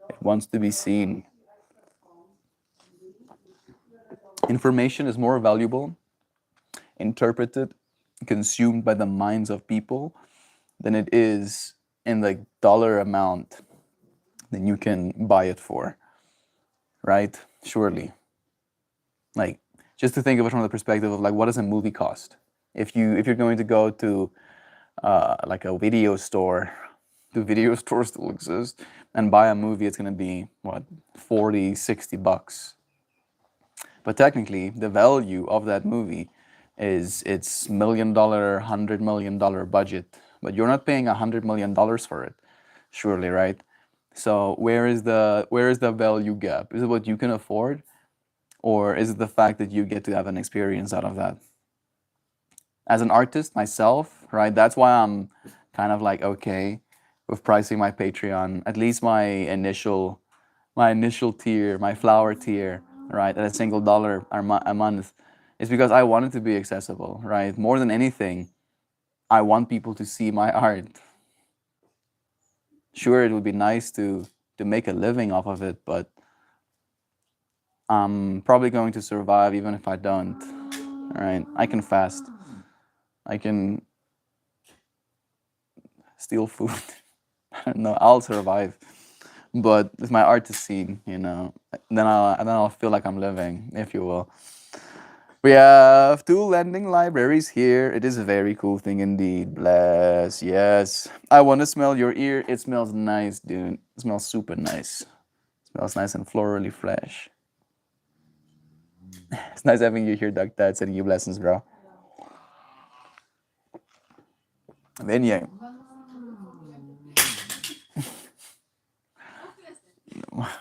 It wants to be seen. Information is more valuable, interpreted, consumed by the minds of people than it is in the dollar amount that you can buy it for, right? Surely. Like, just to think of it from the perspective of like, what does a movie cost? If you're going to go to like a video store. Do video stores still exist? And buy a movie, it's gonna be what, 40, 60 bucks. But technically, the value of that movie is its $1 million, $100 million budget. But you're not paying $100 million for it, surely, right? So where is the value gap? Is it what you can afford, or is it the fact that you get to have an experience out of that? As an artist myself, right? That's why I'm kind of like okay with pricing my Patreon, at least my initial tier, my flower tier, right, at a single dollar a month, is because I want it to be accessible, right? More than anything, I want people to see my art. Sure, it would be nice to make a living off of it, but I'm probably going to survive even if I don't. All right, I can fast. I can steal food. I don't know. I'll survive. But with my artist scene, then I'll feel like I'm living, if you will. We have 2 lending libraries here. It is a very cool thing indeed. Bless. Yes. I want to smell your ear. It smells nice, dude. It smells super nice. It smells nice and florally fresh. It's nice having you here, Doug Dad. Sending you blessings, bro. Then yeah.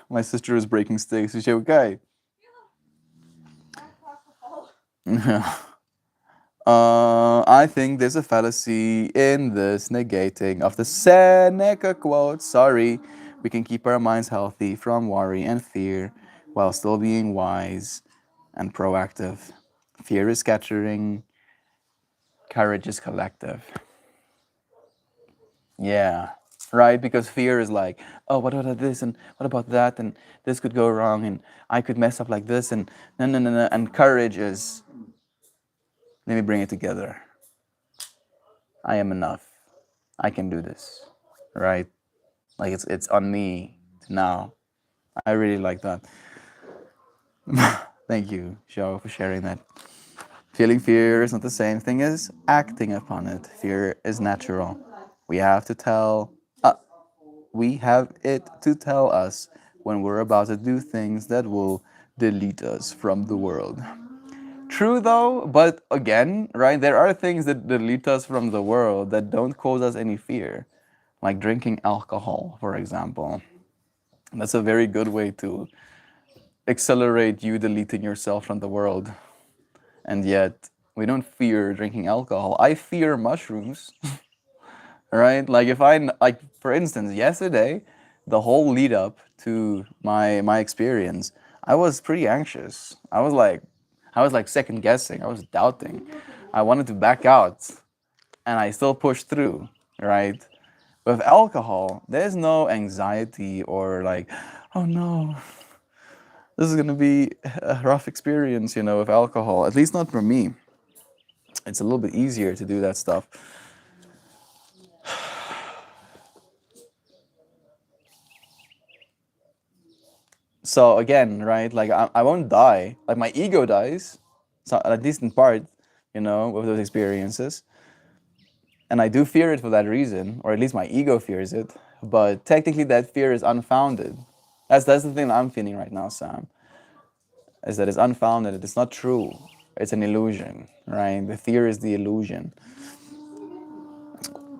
My sister is breaking sticks. Is she okay? I think there's a fallacy in this negating of the Seneca quote. Sorry, we can keep our minds healthy from worry and fear while still being wise and proactive. Fear is scattering, courage is collective. Yeah, right? Because fear is like, oh, what about this and what about that and this could go wrong and I could mess up like this and no, no, no, no. And courage is, let me bring it together. I am enough. I can do this, right? Like it's on me to now. I really like that. Thank you, Joe, for sharing that. Feeling fear is not the same thing as acting upon it. Fear is natural. We have to tell. We have it to tell us when we're about to do things that will delete us from the world. True though, but again, right, there are things that delete us from the world that don't cause us any fear, like drinking alcohol, for example. That's a very good way to accelerate you deleting yourself from the world. And yet, we don't fear drinking alcohol. I fear mushrooms, right? Like like for instance, yesterday, the whole lead up to my experience, I was pretty anxious. I was like second guessing. I was doubting. I wanted to back out, and I still pushed through, right? With alcohol, there's no anxiety or like, oh no, this is gonna be a rough experience, with alcohol. At least not for me. It's a little bit easier to do that stuff. So again, right? Like I won't die. Like my ego dies, so at least in part, with those experiences. And I do fear it for that reason, or at least my ego fears it. But technically, that fear is unfounded. That's the thing that I'm feeling right now, Sam. Is that it's unfounded. It's not true. It's an illusion, right? The fear is the illusion.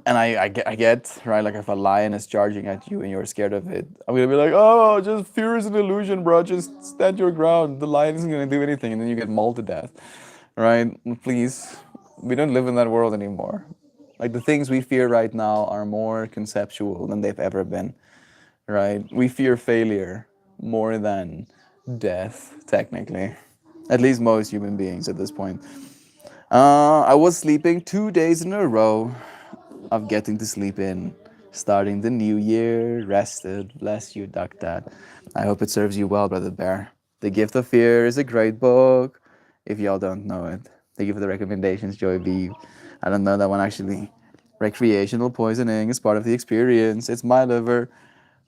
And I get, right, like if a lion is charging at you and you're scared of it, I'm gonna be like, oh, just fear is an illusion, bro. Just stand your ground. The lion isn't gonna do anything, and then you get mauled to death, right? Please, we don't live in that world anymore. Like the things we fear right now are more conceptual than they've ever been, right? We fear failure more than death, technically. At least most human beings at this point. I was sleeping 2 days in a row of getting to sleep in, starting the new year, rested. Bless you, Duck Dad. I hope it serves you well, Brother Bear. The Gift of Fear is a great book, if y'all don't know it. Thank you for the recommendations, Joy B. I don't know that one actually. Recreational poisoning is part of the experience. It's my liver.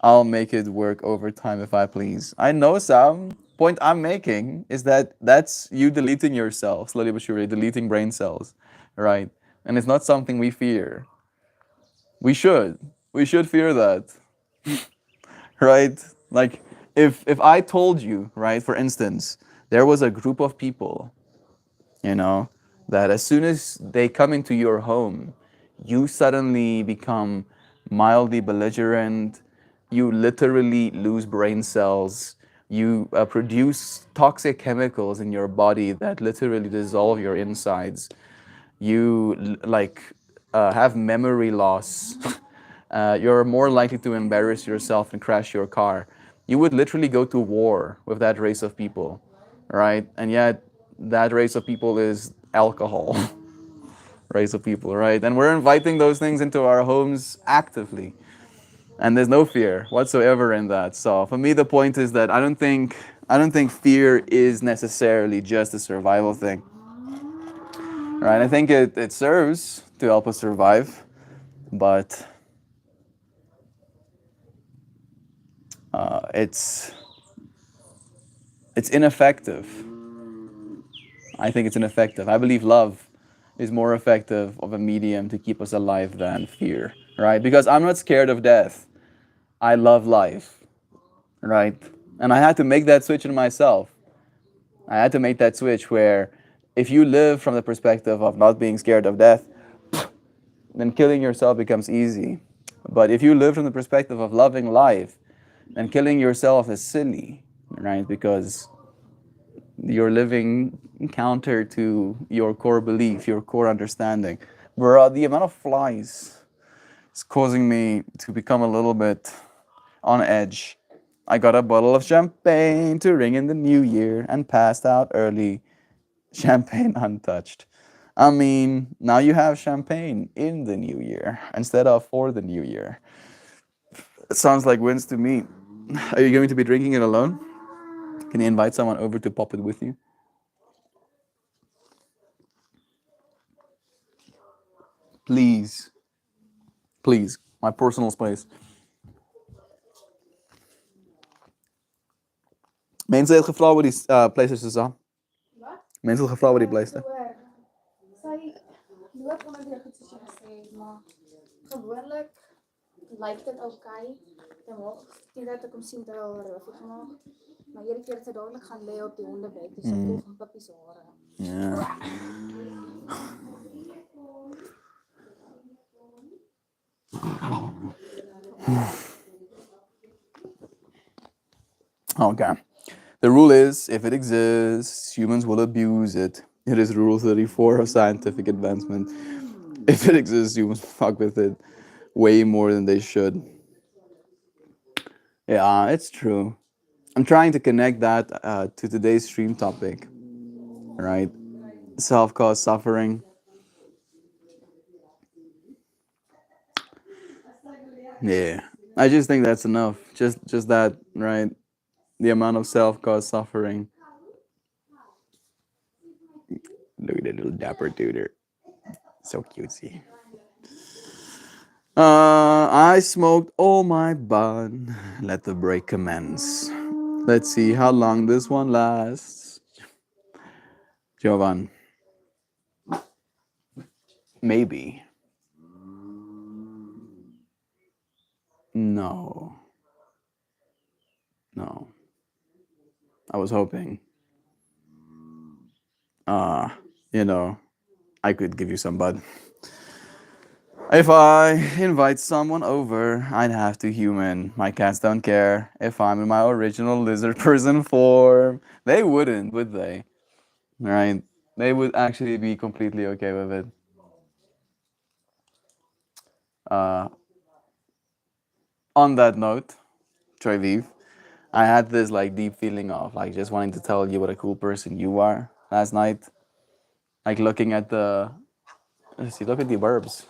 I'll make it work overtime if I please. I know, Sam. Point I'm making is that that's you deleting yourself, slowly but surely, deleting brain cells, right? And it's not something we fear. We should. We should fear that, right? Like if I told you, right, for instance, there was a group of people, you know, that as soon as they come into your home, you suddenly become mildly belligerent, you literally lose brain cells, you produce toxic chemicals in your body that literally dissolve your insides, you have memory loss, you're more likely to embarrass yourself and crash your car. You would literally go to war with that race of people, right? And yet, that race of people is alcohol, race of people, right? And we're inviting those things into our homes actively. And there's no fear whatsoever in that. So for me, the point is that I don't think fear is necessarily just a survival thing, right? I think it serves to help us survive, but it's ineffective. I think it's ineffective. I believe love is more effective of a medium to keep us alive than fear, right? Because I'm not scared of death. I love life, right? And I had to make that switch in myself. I had to make that switch where if you live from the perspective of not being scared of death, then killing yourself becomes easy. But if you live from the perspective of loving life, then killing yourself is silly, right? Because you're living counter to your core belief, your core understanding. Bro, the amount of flies is causing me to become a little bit on edge. I got a bottle of champagne to ring in the new year and passed out early. Champagne untouched. I mean, now you have champagne in the new year instead of for the new year. It sounds like wins to me. Are you going to be drinking it alone? Can you invite someone over to pop it with you? Please. Please. My personal space. Mensen het gevra oor die PlayStation Susan. Wat? Mensen het gevra oor die PlayStation. Hoor, sy loop onder die goed soos jy gesê het, maar gewoonlik lyk dit okay. Dan maak die dat ek hom sien dat hy al roofie gemaak. Maar hierdie keer het sy dadelik gaan lê op die hondebed, dis sy volg van Puppy se hare. Ja. Okay. The rule is, if it exists, humans will abuse it. It is rule 34 of scientific advancement. If it exists, humans fuck with it way more than they should. Yeah, it's true. I'm trying to connect that to today's stream topic, right? Self-caused suffering. Yeah, I just think that's enough. Just that, right? The amount of self-caused suffering. Look at that little dapper dude. So cutesy. I smoked all my bud. Let the break commence. Let's see how long this one lasts. Jovan. Maybe. No. No. I was hoping. I could give you some bud. If I invite someone over, I'd have to human. My cats don't care if I'm in my original lizard person form. They wouldn't, would they? Right? They would actually be completely okay with it. On that note, Troy Vive, I had this like deep feeling of like just wanting to tell you what a cool person you are last night. Like looking at the, let's see, look at the verbs.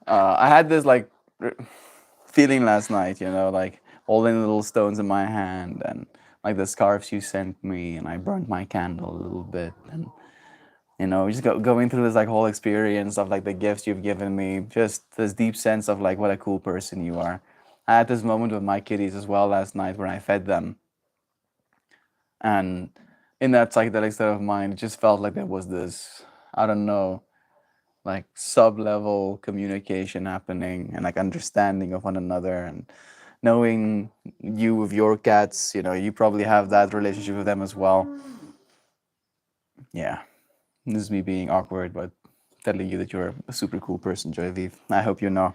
I had this like feeling last night, like holding the little stones in my hand and like the scarves you sent me, and I burnt my candle a little bit, and You know, just going through this like whole experience of like the gifts you've given me, just this deep sense of like what a cool person you are. I had this moment with my kitties as well last night when I fed them, and in that psychedelic state of mind, it just felt like there was this, I don't know, like sub-level communication happening and like understanding of one another, and knowing you with your cats, you know, you probably have that relationship with them as well. Yeah, this is me being awkward, but telling you that you're a super cool person, Joyviv. I hope you know.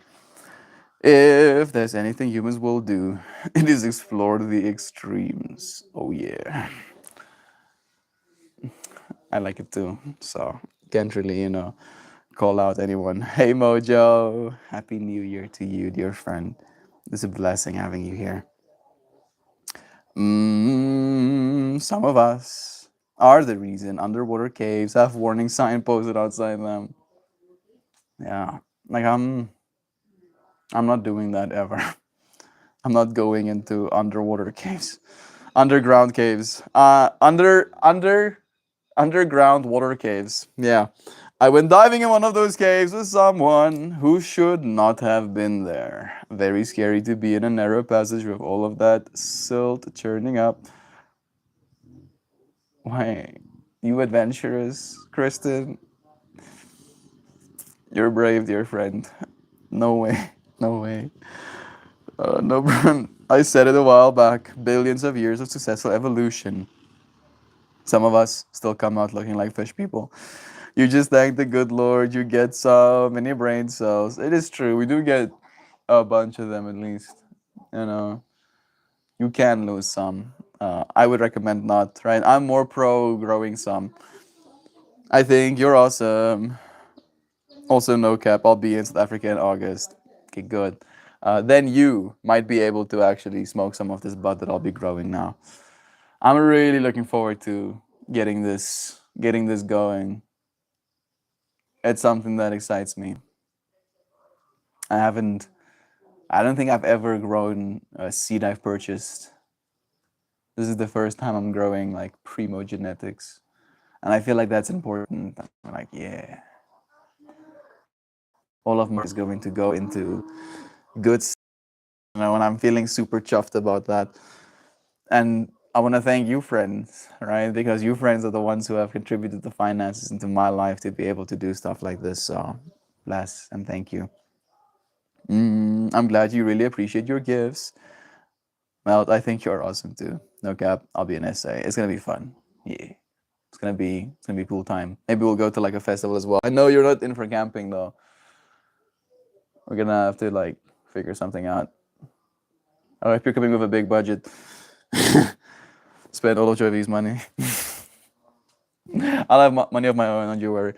If there's anything humans will do, it is explore the extremes. Oh yeah. I like it too. So can't really, you know, call out anyone. Hey Mojo, happy New Year to you, dear friend. It's a blessing having you here. Some of us are the reason underwater caves have warning sign posted outside them. Yeah, like I'm not doing that ever. I'm not going into underwater caves, underground caves, underground water caves. Yeah. I went diving in one of those caves with someone who should not have been there. Very scary to be in a narrow passage with all of that silt churning up. Why? You adventurous, Kristen? You're brave, dear friend. No way. No way. No, I said it a while back. Billions of years of successful evolution. Some of us still come out looking like fish people. You just thank the good Lord you get so many brain cells. It is true. We do get a bunch of them at least. You know, you can lose some. I would recommend not, right? I'm more pro growing some. I think you're awesome. Also, no cap. I'll be in South Africa in August. Okay, good. Then you might be able to actually smoke some of this bud that I'll be growing now. I'm really looking forward to getting this going. It's something that excites me. I haven't. I don't think I've ever grown a seed I've purchased. This is the first time I'm growing like primo genetics, and I feel like that's important. I'm like, yeah, all of my is going to go into good. You know, and I'm feeling super chuffed about that. And I want to thank you, friends, right? Because you friends are the ones who have contributed the finances into my life to be able to do stuff like this. So, bless and thank you. I'm glad you really appreciate your gifts. Well, I think you're awesome too. No cap. I'll be an essay. It's gonna be fun. Yeah. It's gonna be cool time. Maybe we'll go to like a festival as well. I know you're not in for camping though. We're gonna have to like figure something out. Oh, if you're coming with a big budget, spend all of Jovi's money. I'll have money of my own, don't you worry.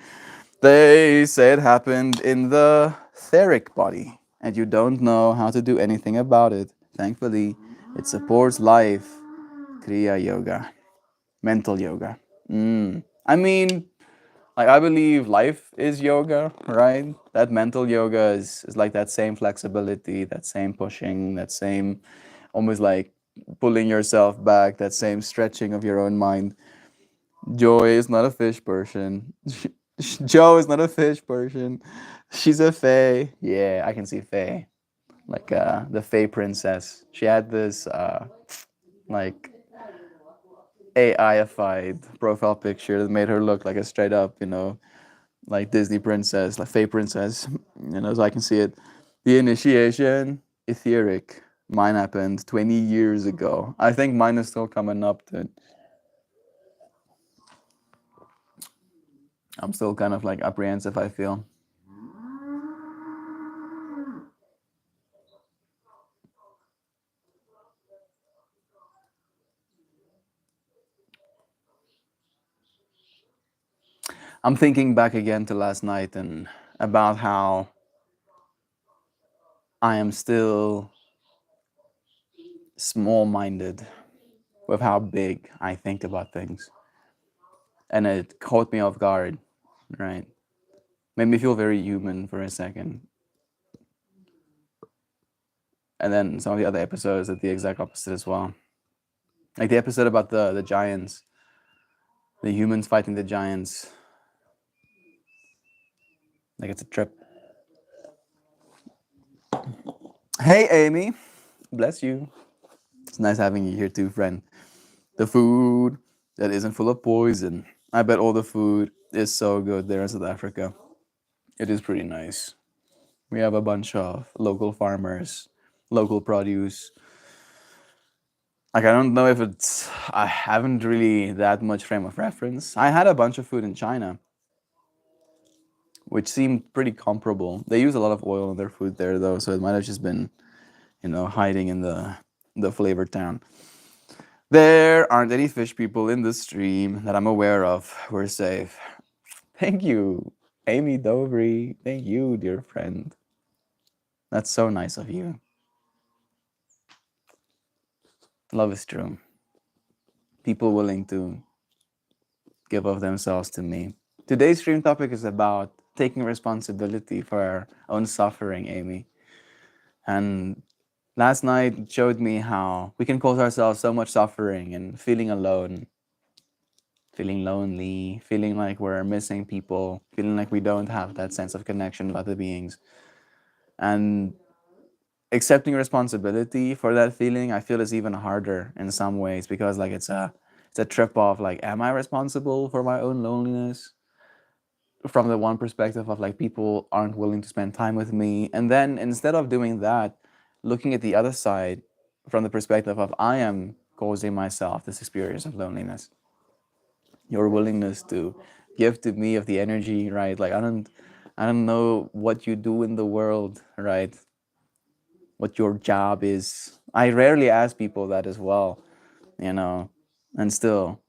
They say it happened in the etheric body, and you don't know how to do anything about it. Thankfully, it supports life. Kriya Yoga. Mental yoga. I mean, like I believe life is yoga, right? That mental yoga is like that same flexibility, that same pushing, that same almost like pulling yourself back, that same stretching of your own mind. Joy is not a fish person. Joe is not a fish person. She's a fae. Yeah, I can see fae. Like the fae princess. She had this like AI-ified profile picture that made her look like a straight up, you know, like Disney princess, like fae princess. You know, so I can see it. The initiation, etheric. Mine happened 20 years ago. I think mine is still coming up to it. I'm still kind of like apprehensive, I feel. I'm thinking back again to last night and about how I am still small minded with how big I think about things. And it caught me off guard, right? Made me feel very human for a second. And then some of the other episodes did the exact opposite as well. Like the episode about the giants, the humans fighting the giants. Like it's a trip. Hey, Amy. Bless you. It's nice having you here too, friend. The food that isn't full of poison. I bet all the food is so good there in South Africa. It is pretty nice. We have a bunch of local farmers, local produce. Like, I don't know if it's, I haven't really that much frame of reference. I had a bunch of food in China, which seemed pretty comparable. They use a lot of oil in their food there, though, so it might have just been, hiding in the flavor town. There aren't any fish people in the stream that I'm aware of. We're safe. Thank you, Amy Dobry. Thank you, dear friend. That's so nice of you. Love is true. People willing to give of themselves to me. Today's stream topic is about taking responsibility for our own suffering, Amy. And last night showed me how we can cause ourselves so much suffering and feeling alone, feeling lonely, feeling like we're missing people, feeling like we don't have that sense of connection with other beings. And accepting responsibility for that feeling, I feel, is even harder in some ways because like it's a trip off, like, am I responsible for my own loneliness? From the one perspective of like people aren't willing to spend time with me. And then instead of doing that, looking at the other side from the perspective of I am causing myself this experience of loneliness. Your willingness to give to me of the energy, right? Like I don't know what you do in the world, right? What your job is. I rarely ask people that as well, and still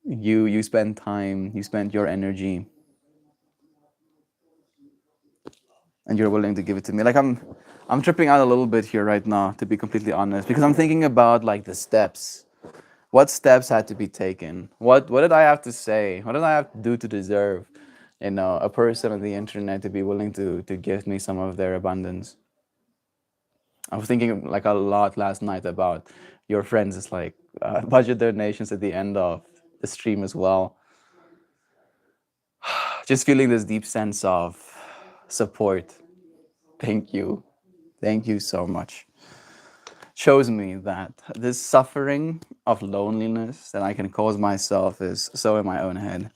you spend time, you spend your energy, and you're willing to give it to me. Like I'm tripping out a little bit here right now, to be completely honest, because I'm thinking about like the steps. What steps had to be taken? What did I have to say? What did I have to do to deserve, a person on the internet to be willing to give me some of their abundance? I was thinking like a lot last night about your friends. It's like budget donations at the end of the stream as well. Just feeling this deep sense of support. Thank you. Thank you so much. Shows me that this suffering of loneliness that I can cause myself is so in my own head.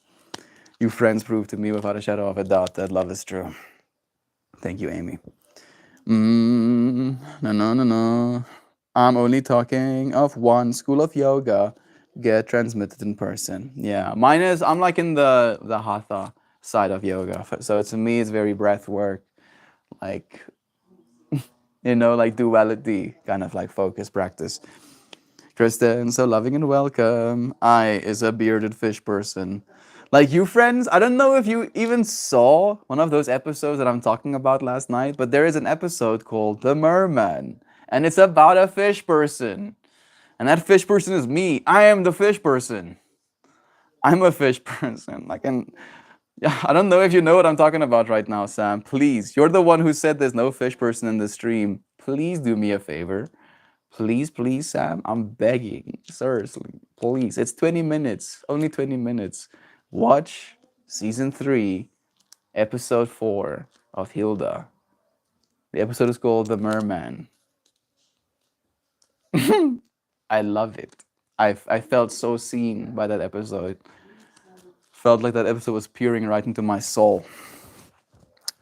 You friends prove to me without a shadow of a doubt that love is true. Thank you, Amy. No. I'm only talking of one school of yoga get transmitted in person. Yeah, mine is, I'm like in the hatha side of yoga. So to me, it's very breath work, like, like duality, kind of like focus practice. Kristen, so loving and welcome. I is a bearded fish person. Like you friends, I don't know if you even saw one of those episodes that I'm talking about last night, but there is an episode called The Merman, and it's about a fish person. And that fish person is me. I am the fish person. I'm a fish person. Like, and yeah, I don't know if you know what I'm talking about right now, Sam. Please, you're the one who said there's no fish person in the stream. Please do me a favor. Please, Sam. I'm begging. Seriously, please. It's 20 minutes. Only 20 minutes. Watch season 3, episode 4 of Hilda. The episode is called The Merman. I love it. I felt so seen by that episode. Felt like that episode was peering right into my soul.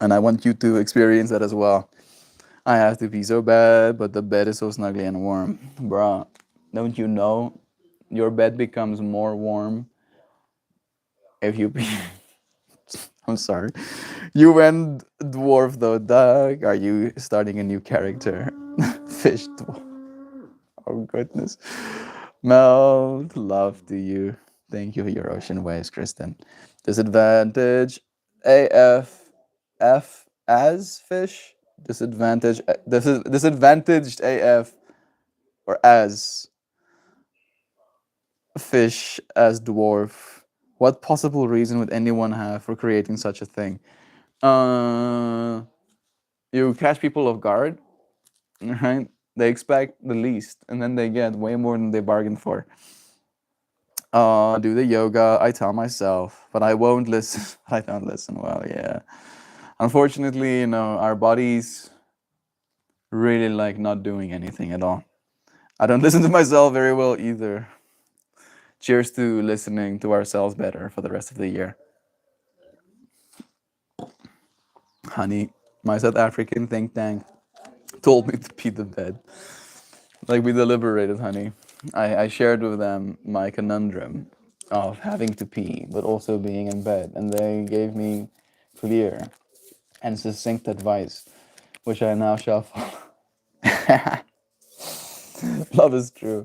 And I want you to experience that as well. I have to pee so bad, but the bed is so snuggly and warm. Bruh, don't you know your bed becomes more warm if you pee? I'm sorry. You went dwarf though, Doug. Are you starting a new character? Fish dwarf. Oh goodness. Mel, love to you. Thank you for your ocean waves, Kristen. Disadvantage AF F as fish. Disadvantaged AF or as fish as dwarf. What possible reason would anyone have for creating such a thing? You catch people off guard, right? They expect the least, and then they get way more than they bargained for. Do the yoga. I tell myself, but I won't listen. I don't listen well. Yeah. Unfortunately, our bodies really like not doing anything at all. I don't listen to myself very well either. Cheers to listening to ourselves better for the rest of the year. Honey, my South African think tank told me to pee the bed. Like we deliberated, honey. I shared with them my conundrum of having to pee, but also being in bed, and they gave me clear and succinct advice, which I now shall follow. Love is true.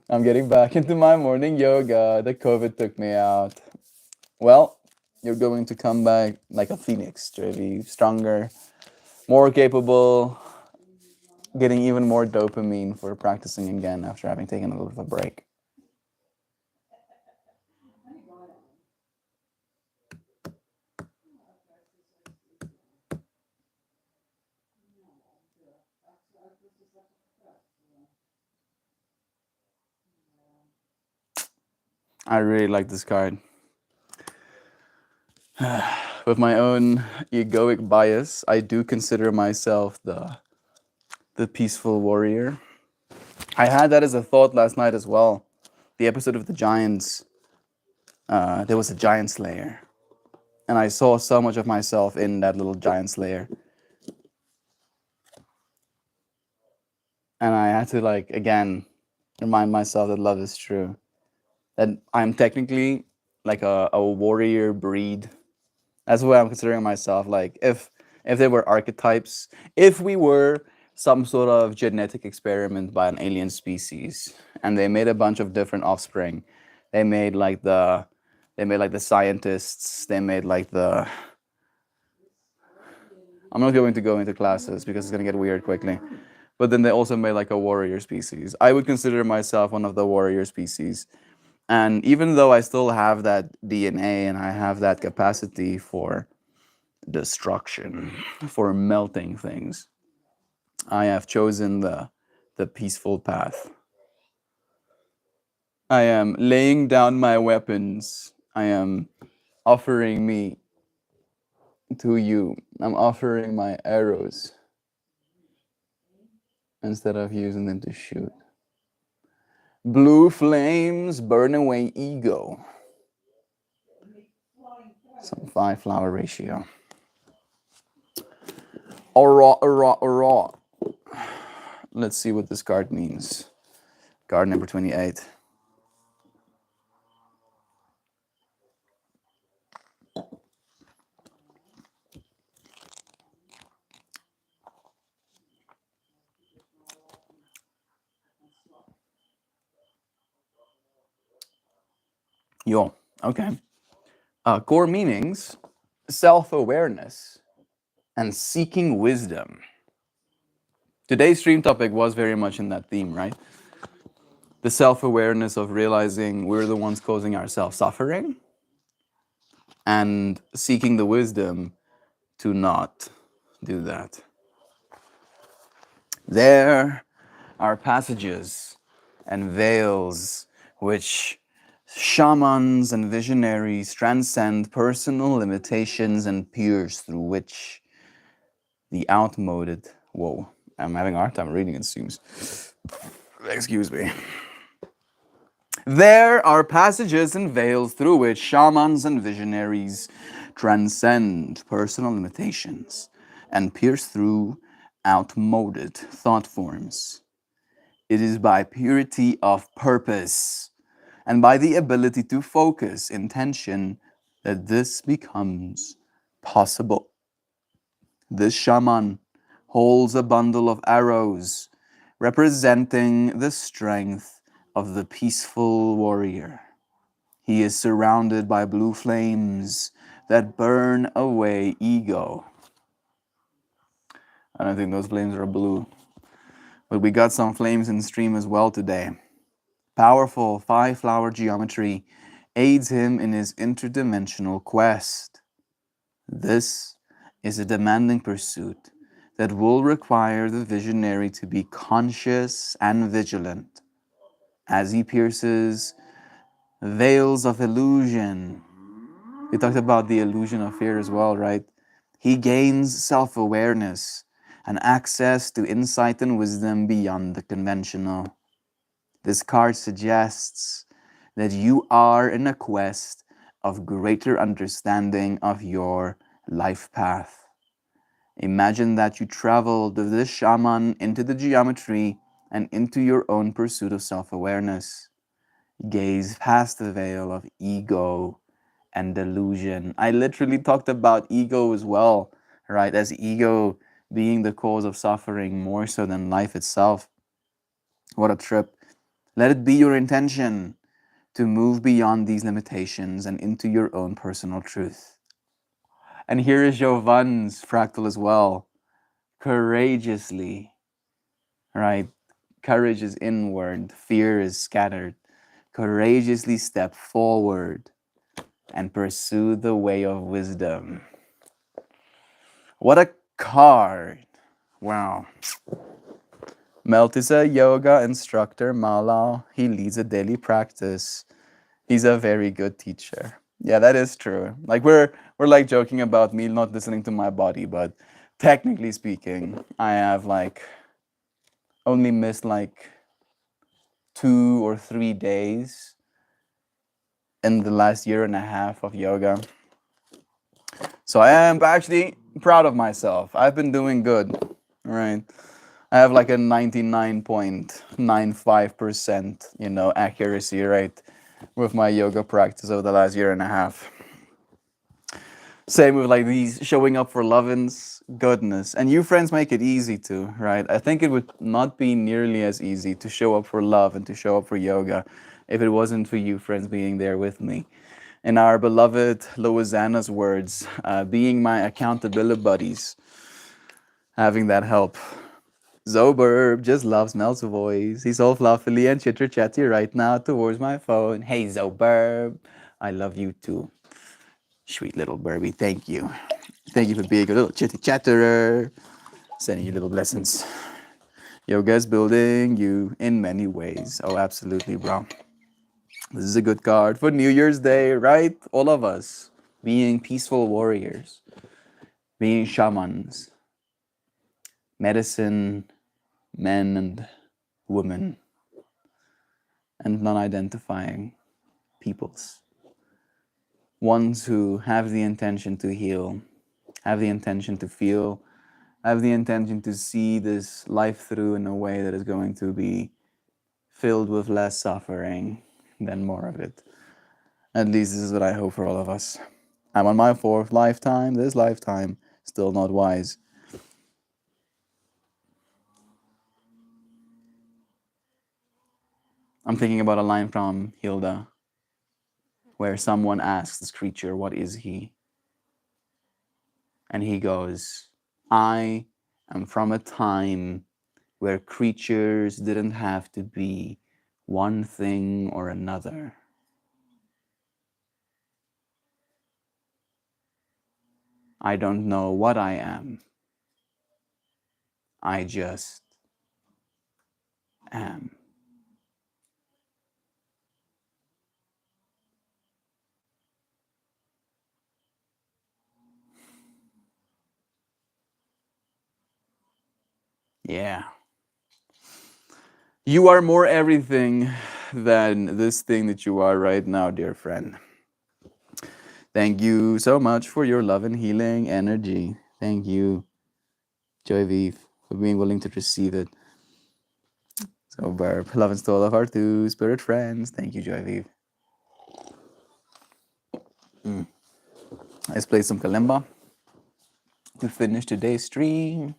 I'm getting back into my morning yoga. The COVID took me out. Well, you're going to come back like a phoenix, Trevi, stronger, more capable, getting even more dopamine for practicing again after having taken a little bit of a break. I really like this card. With my own egoic bias, I do consider myself the peaceful warrior. I had that as a thought last night as well. The episode of the Giants, there was a giant slayer. And I saw so much of myself in that little giant slayer. And I had to, like, again, remind myself that love is true. That I'm technically like a warrior breed. That's what I'm considering myself. Like, if there were archetypes, if we were some sort of genetic experiment by an alien species, and they made a bunch of different offspring, they made like the scientists, they made like the. I'm not going to go into classes because it's gonna get weird quickly. But then they also made like a warrior species. I would consider myself one of the warrior species. And even though I still have that DNA and I have that capacity for destruction, for melting things, I have chosen the peaceful path. I am laying down my weapons. I am offering me to you. I'm offering my arrows instead of using them to shoot. Blue flames burn away ego. Some 5-flower ratio. Aura. Let's see what this card means. Card number 28. Yo, okay. Core meanings, self-awareness, and seeking wisdom. Today's stream topic was very much in that theme, right? The self-awareness of realizing we're the ones causing ourselves suffering, and seeking the wisdom to not do that. There are passages and veils which shamans and visionaries transcend personal limitations and pierce through which the outmoded... Whoa, I'm having a hard time reading, it seems. Excuse me. There are passages and veils through which shamans and visionaries transcend personal limitations and pierce through outmoded thought forms. It is by purity of purpose and by the ability to focus intention that this becomes possible. This shaman holds a bundle of arrows representing the strength of the peaceful warrior. He is surrounded by blue flames that burn away ego. I don't think those flames are blue, but we got some flames in stream as well today. Powerful 5-flower geometry aids him in his interdimensional quest. This is a demanding pursuit that will require the visionary to be conscious and vigilant as he pierces veils of illusion. We talked about the illusion of fear as well, right? He gains self-awareness and access to insight and wisdom beyond the conventional. This card suggests that you are in a quest of greater understanding of your life path. Imagine that you traveled with this shaman into the geometry and into your own pursuit of self-awareness. Gaze past the veil of ego and delusion. I literally talked about ego as well, right? As ego being the cause of suffering more so than life itself. What a trip. Let it be your intention to move beyond these limitations and into your own personal truth. And here is Jovan's fractal as well. Courageously, right? Courage is inward, fear is scattered. Courageously step forward and pursue the way of wisdom. What a card! Wow. Melt is a yoga instructor, Malal. He leads a daily practice. He's a very good teacher. Yeah, that is true. Like we're like joking about me not listening to my body, but technically speaking, I have like only missed like 2 or 3 days in the last year and a half of yoga. So I am actually proud of myself. I've been doing good, right? I have like a 99.95%, accuracy rate with my yoga practice over the last year and a half. Same with like these showing up for love-ins, goodness. And you friends make it easy too, right? I think it would not be nearly as easy to show up for love and to show up for yoga if it wasn't for you friends being there with me. In our beloved Loizana's words, being my accountability buddies, having that help. Zoburb just loves Mel's voice. He's all fluffily and chitter-chatty right now towards my phone. Hey, Zoburb. I love you too. Sweet little Burby, thank you. Thank you for being a little chitty-chatterer. Sending you little blessings. Yoga is building you in many ways. Oh, absolutely, bro. This is a good card for New Year's Day, right? All of us being peaceful warriors, being shamans, medicine, men and women, and non-identifying peoples. Ones who have the intention to heal, have the intention to feel, have the intention to see this life through in a way that is going to be filled with less suffering than more of it. At least this is what I hope for all of us. I'm on my 4th lifetime, this lifetime, still not wise. I'm thinking about a line from Hilda, where someone asks this creature, what is he? And he goes, I am from a time where creatures didn't have to be one thing or another. I don't know what I am. I just am. Yeah. You are more everything than this thing that you are right now, dear friend. Thank you so much for your love and healing energy. Thank you, Joy Vive, for being willing to receive it. So, Barb, love and to all of our two spirit friends. Thank you, Joy Vive. Let's play some kalimba to finish today's stream.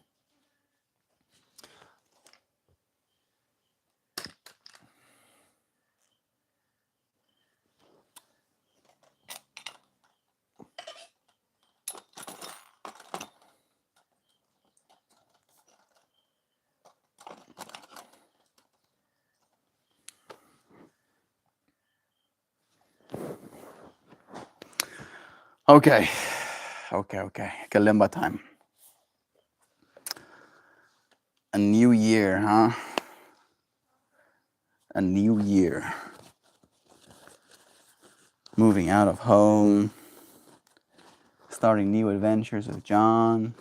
Okay. Kalimba time. A new year, huh? A new year. moving out of home, starting new adventures with John,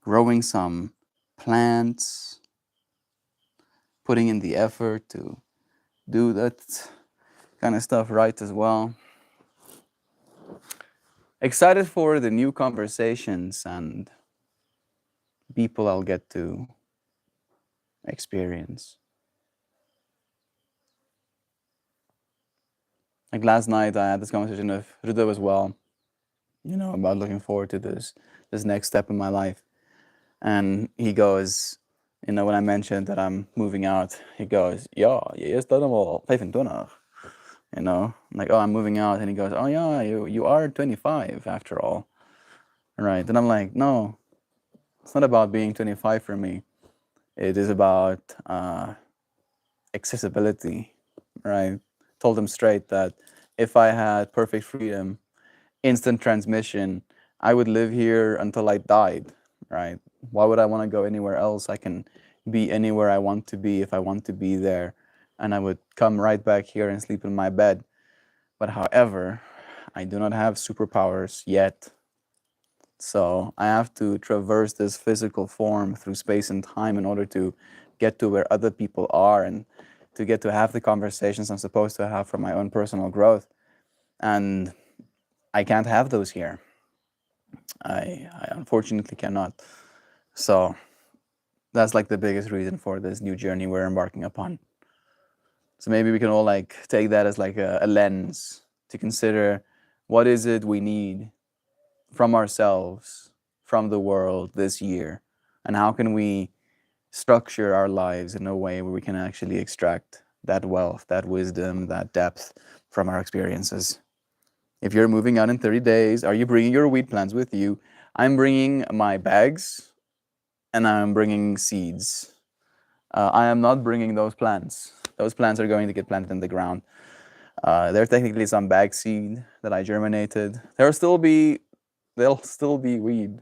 growing some plants, putting in the effort to do that kind of stuff right as well. Excited for the new conversations and people I'll get to experience. Like last night, I had this conversation with Rudo as well, about looking forward to this next step in my life. And he goes, when I mentioned that I'm moving out, he goes, "Ja, je is dan al 25." I'm like, "Oh, I'm moving out." And he goes, "Oh yeah, you are 25 after all." Right. And I'm like, "No, it's not about being 25 for me. It is about accessibility." Right. Told him straight that if I had perfect freedom, instant transmission, I would live here until I died. Right. Why would I want to go anywhere else? I can be anywhere I want to be if I want to be there. And I would come right back here and sleep in my bed. But however, I do not have superpowers yet. So I have to traverse this physical form through space and time in order to get to where other people are and to get to have the conversations I'm supposed to have for my own personal growth. And I can't have those here. I unfortunately cannot. So that's like the biggest reason for this new journey we're embarking upon. So maybe we can all take that as like a lens to consider what is it we need from ourselves, from the world this year, and how can we structure our lives in a way where we can actually extract that wealth, that wisdom, that depth from our experiences. If you're moving out in 30 days, are you bringing your wheat plants with you? I'm bringing my bags and I'm bringing seeds. I am not bringing those plants. Those plants are going to get planted in the ground. They're technically some bag seed that I germinated. They'll still be weed,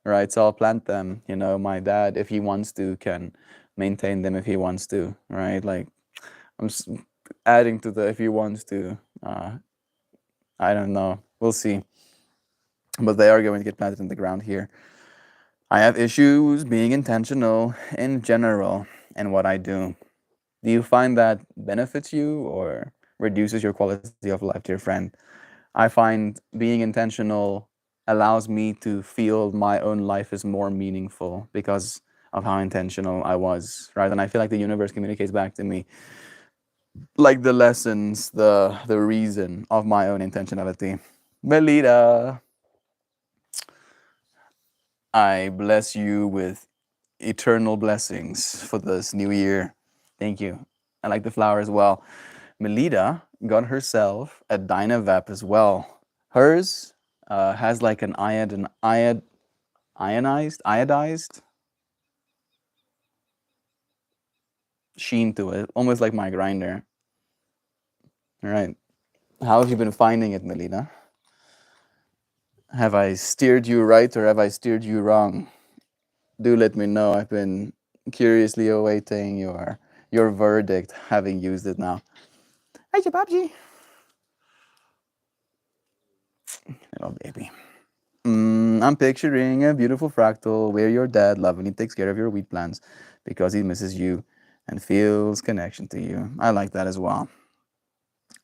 right? So I'll plant them. My dad, if he wants to, can maintain them if he wants to, right? Like I'm adding to the if he wants to. I don't know. We'll see. But they are going to get planted in the ground here. I have issues being intentional in general in what I do. Do you find that benefits you or reduces your quality of life, dear friend? I find being intentional allows me to feel my own life is more meaningful because of how intentional I was, right? And I feel like the universe communicates back to me like the lessons, the reason of my own intentionality. Melita, I bless you with eternal blessings for this new year. Thank you. I like the flower as well. Melita got herself a Dynavap as well. Hers has like an iodized sheen to it, almost like my grinder. All right. How have you been finding it, Melita? Have I steered you right or have I steered you wrong? Do let me know. I've been curiously awaiting your verdict, having used it now. Hi, Babji. Little baby. I'm picturing a beautiful fractal where your dad lovingly takes care of your wheat plants because he misses you and feels connection to you. I like that as well.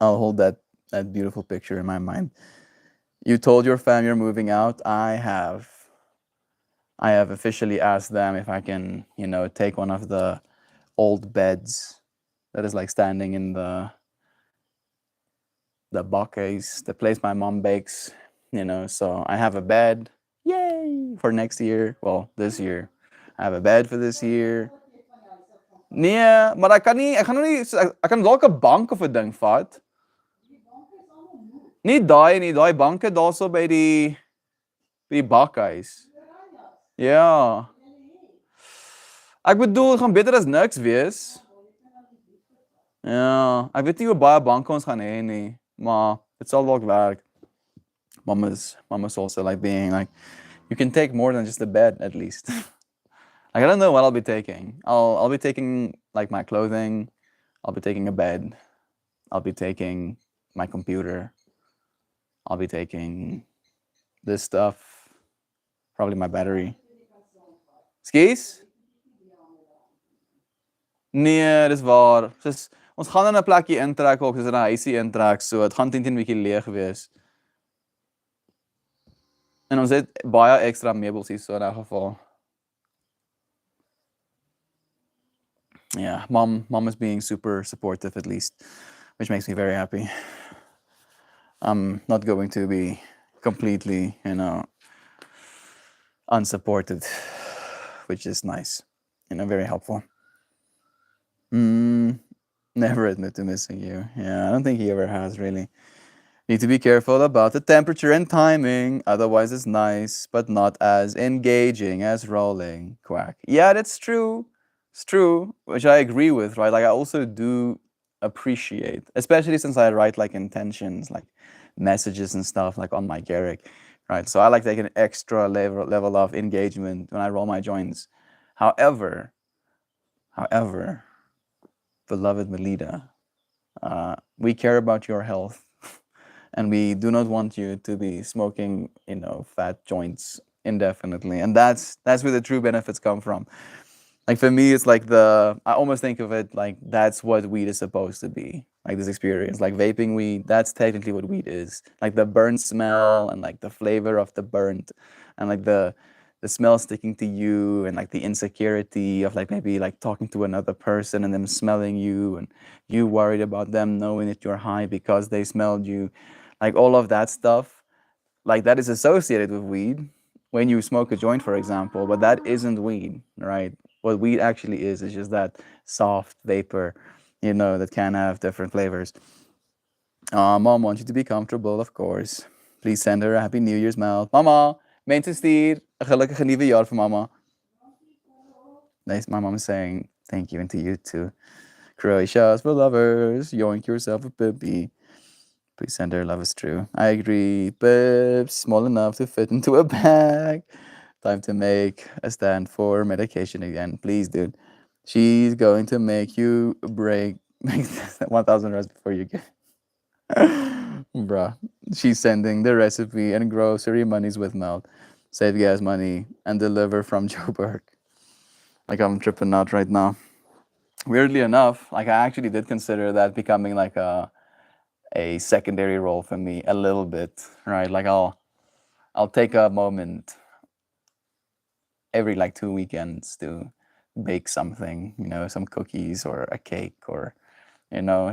I'll hold that beautiful picture in my mind. You told your family you're moving out. I have officially asked them if I can, take one of the old beds that is like standing in the bookcase, the place my mom bakes, so I have a bed, yay, for next year. Well, this year. I have a bed for this year. Nee, maar ek kan dalk 'n bank of 'n ding vat. Nie daai banke daarso by die bakhuis. Ja. Ek bedoel, dit gaan beter as niks wees. Ja, ek weet nie hoe baie banke ons gaan hê nie, maar dit sal dalk werk. Mama's also like being like, you can take more than just a bed at least. Like, I don't know what I'll be taking. I'll be taking like my clothing. I'll be taking a bed. I'll be taking my computer. I'll be taking this stuff. Probably my battery. Skis? Nee, dis waar. Ons gaan in 'n plekkie intrek ook, soos in 'n huisie intrek, so dit gaan teen bietjie leeg wees. En ons het baie ekstra meubels hier so in 'n geval. Yeah, mom is being super supportive at least, which makes me very happy. I'm not going to be completely, unsupported, which is nice, very helpful. Never admit to missing you. Yeah, I don't think he ever has really. Need to be careful about the temperature and timing, otherwise it's nice, but not as engaging as rolling. Quack. Yeah, that's true. It's true, which I agree with, right? Like I also do appreciate, especially since I write like intentions, like messages and stuff like on my Garrick, right? So I like taking an extra level of engagement when I roll my joints. However, beloved Melita, we care about your health. And we do not want you to be smoking, fat joints indefinitely. And that's where the true benefits come from. Like for me, it's like I almost think of it like that's what weed is supposed to be. Like this experience, like vaping weed, that's technically what weed is. Like the burnt smell and like the flavor of the burnt and like the smell sticking to you and like the insecurity of like maybe like talking to another person and them smelling you and you worried about them knowing that you're high because they smelled you. Like all of that stuff, like that is associated with weed when you smoke a joint, for example, but that isn't weed, right? What weed actually is just that soft vapor, that can have different flavors. Mom wants you to be comfortable, of course. Please send her a Happy New Year's mail. Mama, mense stuur 'n gelukkige nuwe jaar vir mama. Nice, my mom is saying thank you and to you too. Croatia's for lovers. Yoink yourself a puppy. Please send her love is true. I agree. But small enough to fit into a bag. Time to make a stand for medication again. Please, dude. She's going to make you break 1,000 rest before you get. Bruh. She's sending the recipe and grocery monies with mouth. Save gas money and deliver from Joburg. Like I'm tripping out right now. Weirdly enough, like I actually did consider that becoming like a secondary role for me a little bit, right? Like I'll take a moment every like 2 weekends to bake something, some cookies or a cake or,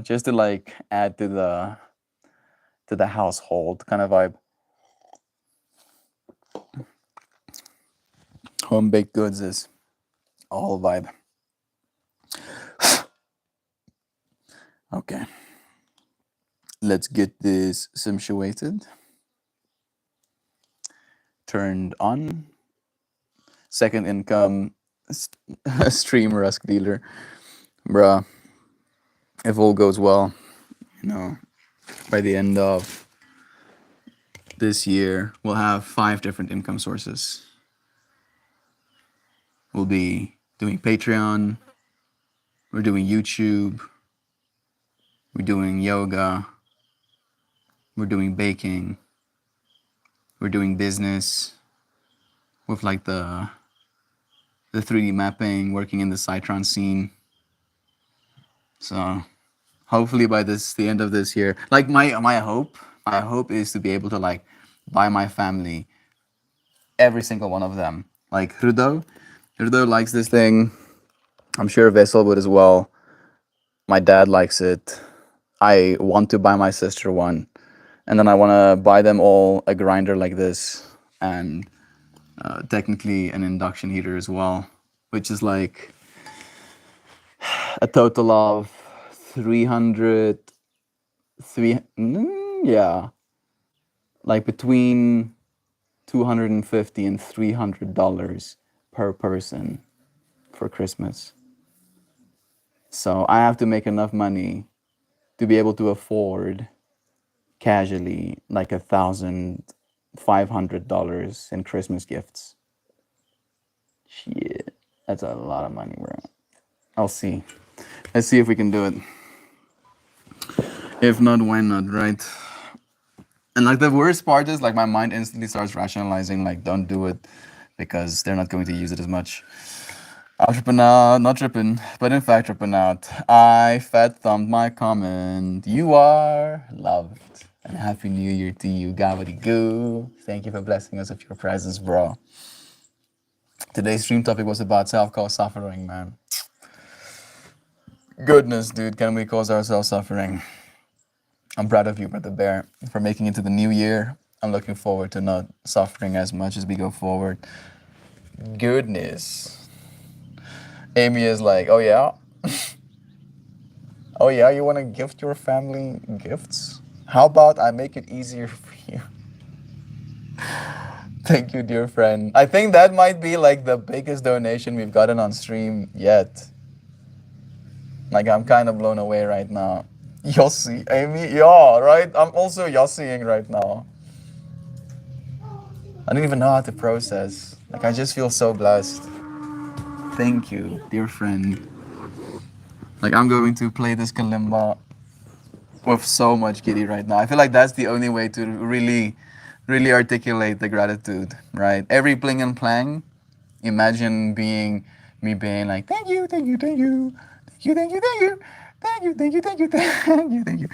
just to like add to the household kind of vibe. Home baked goods is a whole vibe. Okay. Let's get this simulated. Turned on. Second income stream rusk dealer. Bruh. If all goes well, by the end of this year, we'll have 5 different income sources. We'll be doing Patreon. We're doing YouTube. We're doing yoga. We're doing baking. We're doing business with like the 3D mapping, working in the Citron scene. So hopefully by the end of this year, like my hope is to be able to like buy my family every single one of them. Like Rudo likes this thing. I'm sure Vessel would as well. My dad likes it. I want to buy my sister one. And then I want to buy them all a grinder like this and technically an induction heater as well, which is like a total of 300, like between $250 and $300 per person for Christmas. So I have to make enough money to be able to afford casually like $1,500 in Christmas gifts. Shit, that's a lot of money, bro. I'll see. Let's see if we can do it. If not, why not, right? And like the worst part is like my mind instantly starts rationalizing like don't do it because they're not going to use it as much. I'm tripping out, not tripping, but in fact tripping out. I fat thumbed my comment. You are loved. And happy new year to you, Gabby Goo. Thank you for blessing us with your presence, bro. Today's stream topic was about self-caused suffering, man. Goodness, dude, can we cause ourselves suffering? I'm proud of you, Brother Bear, for making it to the new year. I'm looking forward to not suffering as much as we go forward. Goodness. Amy is like, oh yeah? Oh yeah, you want to gift your family gifts? How about I make it easier for you? Thank you, dear friend. I think that might be like the biggest donation we've gotten on stream yet. Like I'm kind of blown away right now. Yossi, Amy, yeah, right? I'm also Yossiing right now. I don't even know how to process. Like I just feel so blessed. Thank you, dear friend. Like I'm going to play this kalimba with so much giddy right now. I feel like that's the only way to really articulate the gratitude, right? Every pling and plang, imagine being me being like, thank you, thank you, thank you, thank you, thank you, thank you, thank you, thank you, thank you, thank you, thank you.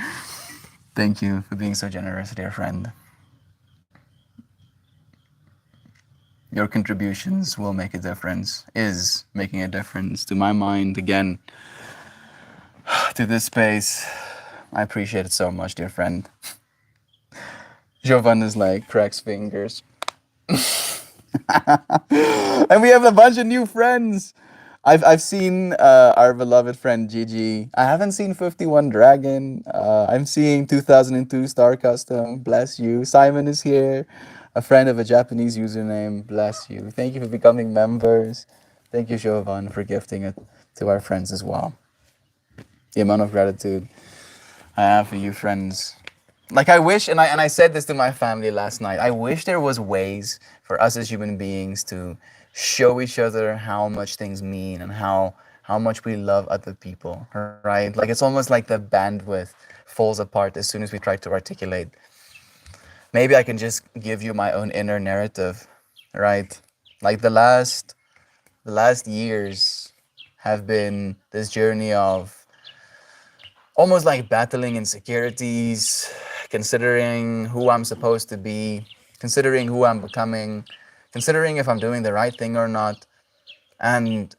Thank you for being so generous, dear friend. Your contributions will make a difference, is making a difference to my mind again, to this space. I appreciate it so much, dear friend. Jovan is like, cracks fingers. And we have a bunch of new friends. I've seen our beloved friend Gigi. I haven't seen 51 Dragon. I'm seeing 2002 Star Custom. Bless you. Simon is here, a friend of a Japanese username. Bless you. Thank you for becoming members. Thank you, Jovan, for gifting it to our friends as well. The amount of gratitude I have for you, friends. Like I wish, and I said this to my family last night. I wish there was ways for us as human beings to show each other how much things mean and how much we love other people, right? Like it's almost like the bandwidth falls apart as soon as we try to articulate. Maybe I can just give you my own inner narrative, right? Like the last years have been this journey of almost like battling insecurities, considering who I'm supposed to be, considering who I'm becoming, considering if I'm doing the right thing or not. And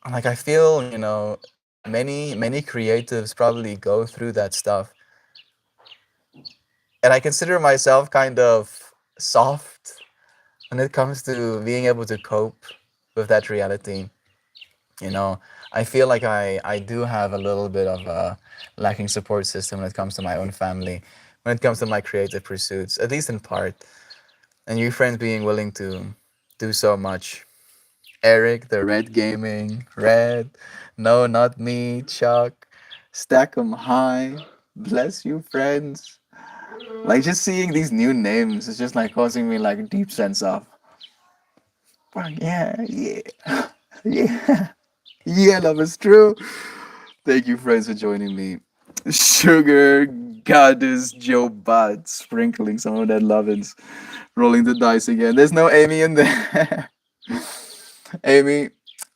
like I feel, many creatives probably go through that stuff. And I consider myself kind of soft when it comes to being able to cope with that reality. You know, I feel like I do have a little bit of a lacking support system when it comes to my own family, when it comes to my creative pursuits, at least in part. And you friends being willing to do so much. Eric, the Red Gaming, Red, no, not me, Chuck, Stack 'em High, bless you, friends. Like just seeing these new names is just like causing me like a deep sense of, well, yeah, yeah, yeah. Yeah, love is true. Thank you, friends, for joining me. Sugar Goddess Joe Bud sprinkling some of that lovin's, rolling the dice again. There's no Amy in there. Amy,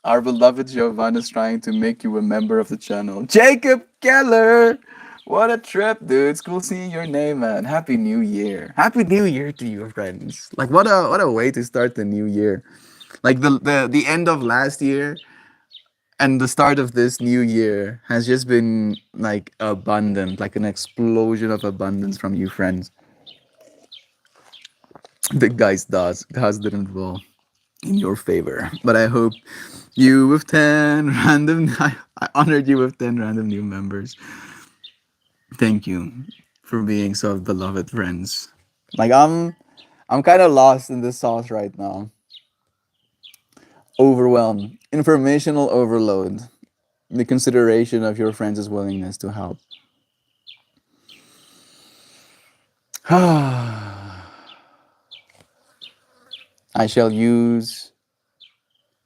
our beloved Giovanna is trying to make you a member of the channel. Jacob Keller! What a trip, dude. It's cool seeing your name, man. Happy New Year. Happy New Year to you, friends. Like what a way to start the new year. Like the end of last year and the start of this new year has just been like abundant, like an explosion of abundance from you, friends. The guys didn't roll in your favor, but I hope you with 10 random. I honored you with 10 random new members. Thank you for being so beloved friends. Like I'm kind of lost in this sauce right now. Overwhelmed, informational overload, the consideration of your friends' willingness to help. I shall use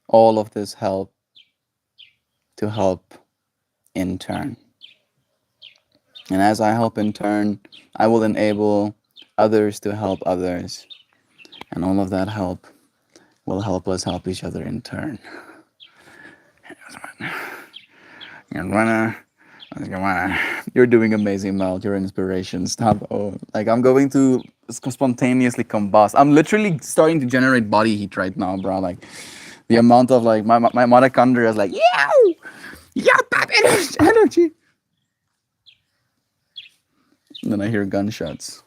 all of this help to help in turn. And as I help in turn, I will enable others to help others. And all of that help will help us help each other in turn. You're doing amazing, Mel. Your inspiration. Stop. Oh, like I'm going to spontaneously combust. I'm literally starting to generate body heat right now, bro. Like the amount of like my mitochondria is like, yeah, pop energy. And then I hear gunshots.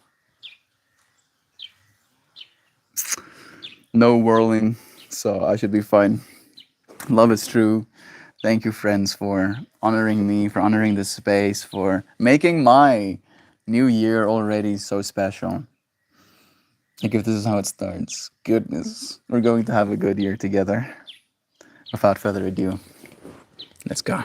No whirling, so I should be fine. Love is true. Thank you, friends, for honoring me, for honoring this space, for making my new year already so special. Like, if this is how it starts, goodness, we're going to have a good year together. Without further ado, let's go.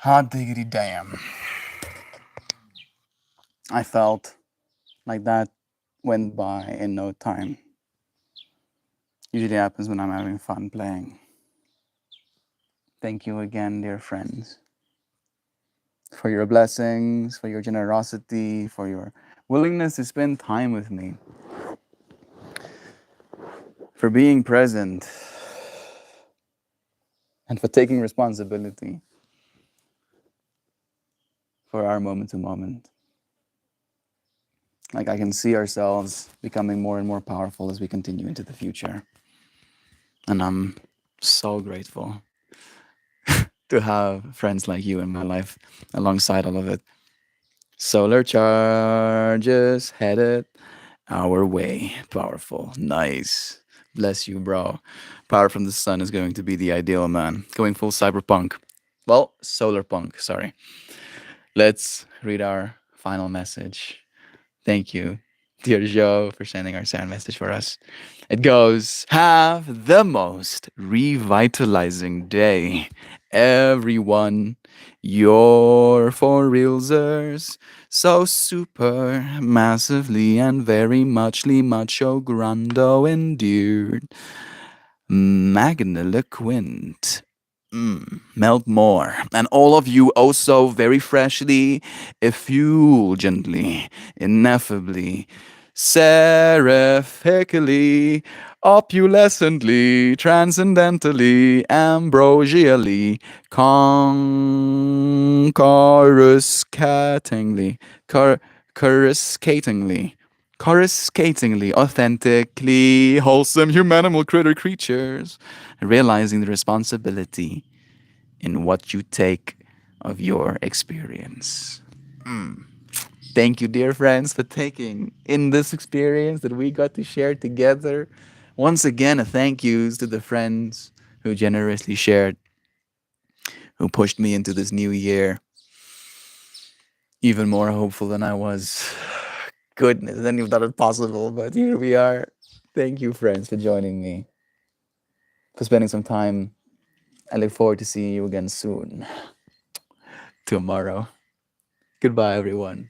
Hot diggity damn. I felt like that went by in no time. Usually happens when I'm having fun playing. Thank you again, dear friends. for your blessings, for your generosity, for your willingness to spend time with me, for being present, and for taking responsibility for our moment to moment. Like, I can see ourselves becoming more and more powerful as we continue into the future. And I'm so grateful to have friends like you in my life alongside all of it. Solar charges headed our way. Powerful. Nice. Bless you, bro. Power from the sun is going to be the ideal, man. Going full cyberpunk. Well, solar punk, sorry. Let's read our final message. Thank you, dear Joe, for sending our sound message for us. It goes, have the most revitalizing day, everyone. You're for realsers, so super, massively, and very muchly macho grundo endured. Magniloquent. Melt more. And all of you also very freshly, effulgently, ineffably, seraphically, opulescently, transcendentally, ambrosially, coruscatingly, coruscatingly, coruscatingly, authentically wholesome humanimal critter creatures, realizing the responsibility in what you take of your experience. Thank you, dear friends, for taking in this experience that we got to share together. Once again, a thank yous to the friends who generously shared, who pushed me into this new year even more hopeful than I was. Goodness, I didn't even thought it possible, but here we are. Thank you, friends, for joining me, for spending some time. I look forward to seeing you again soon. Tomorrow. Goodbye, everyone.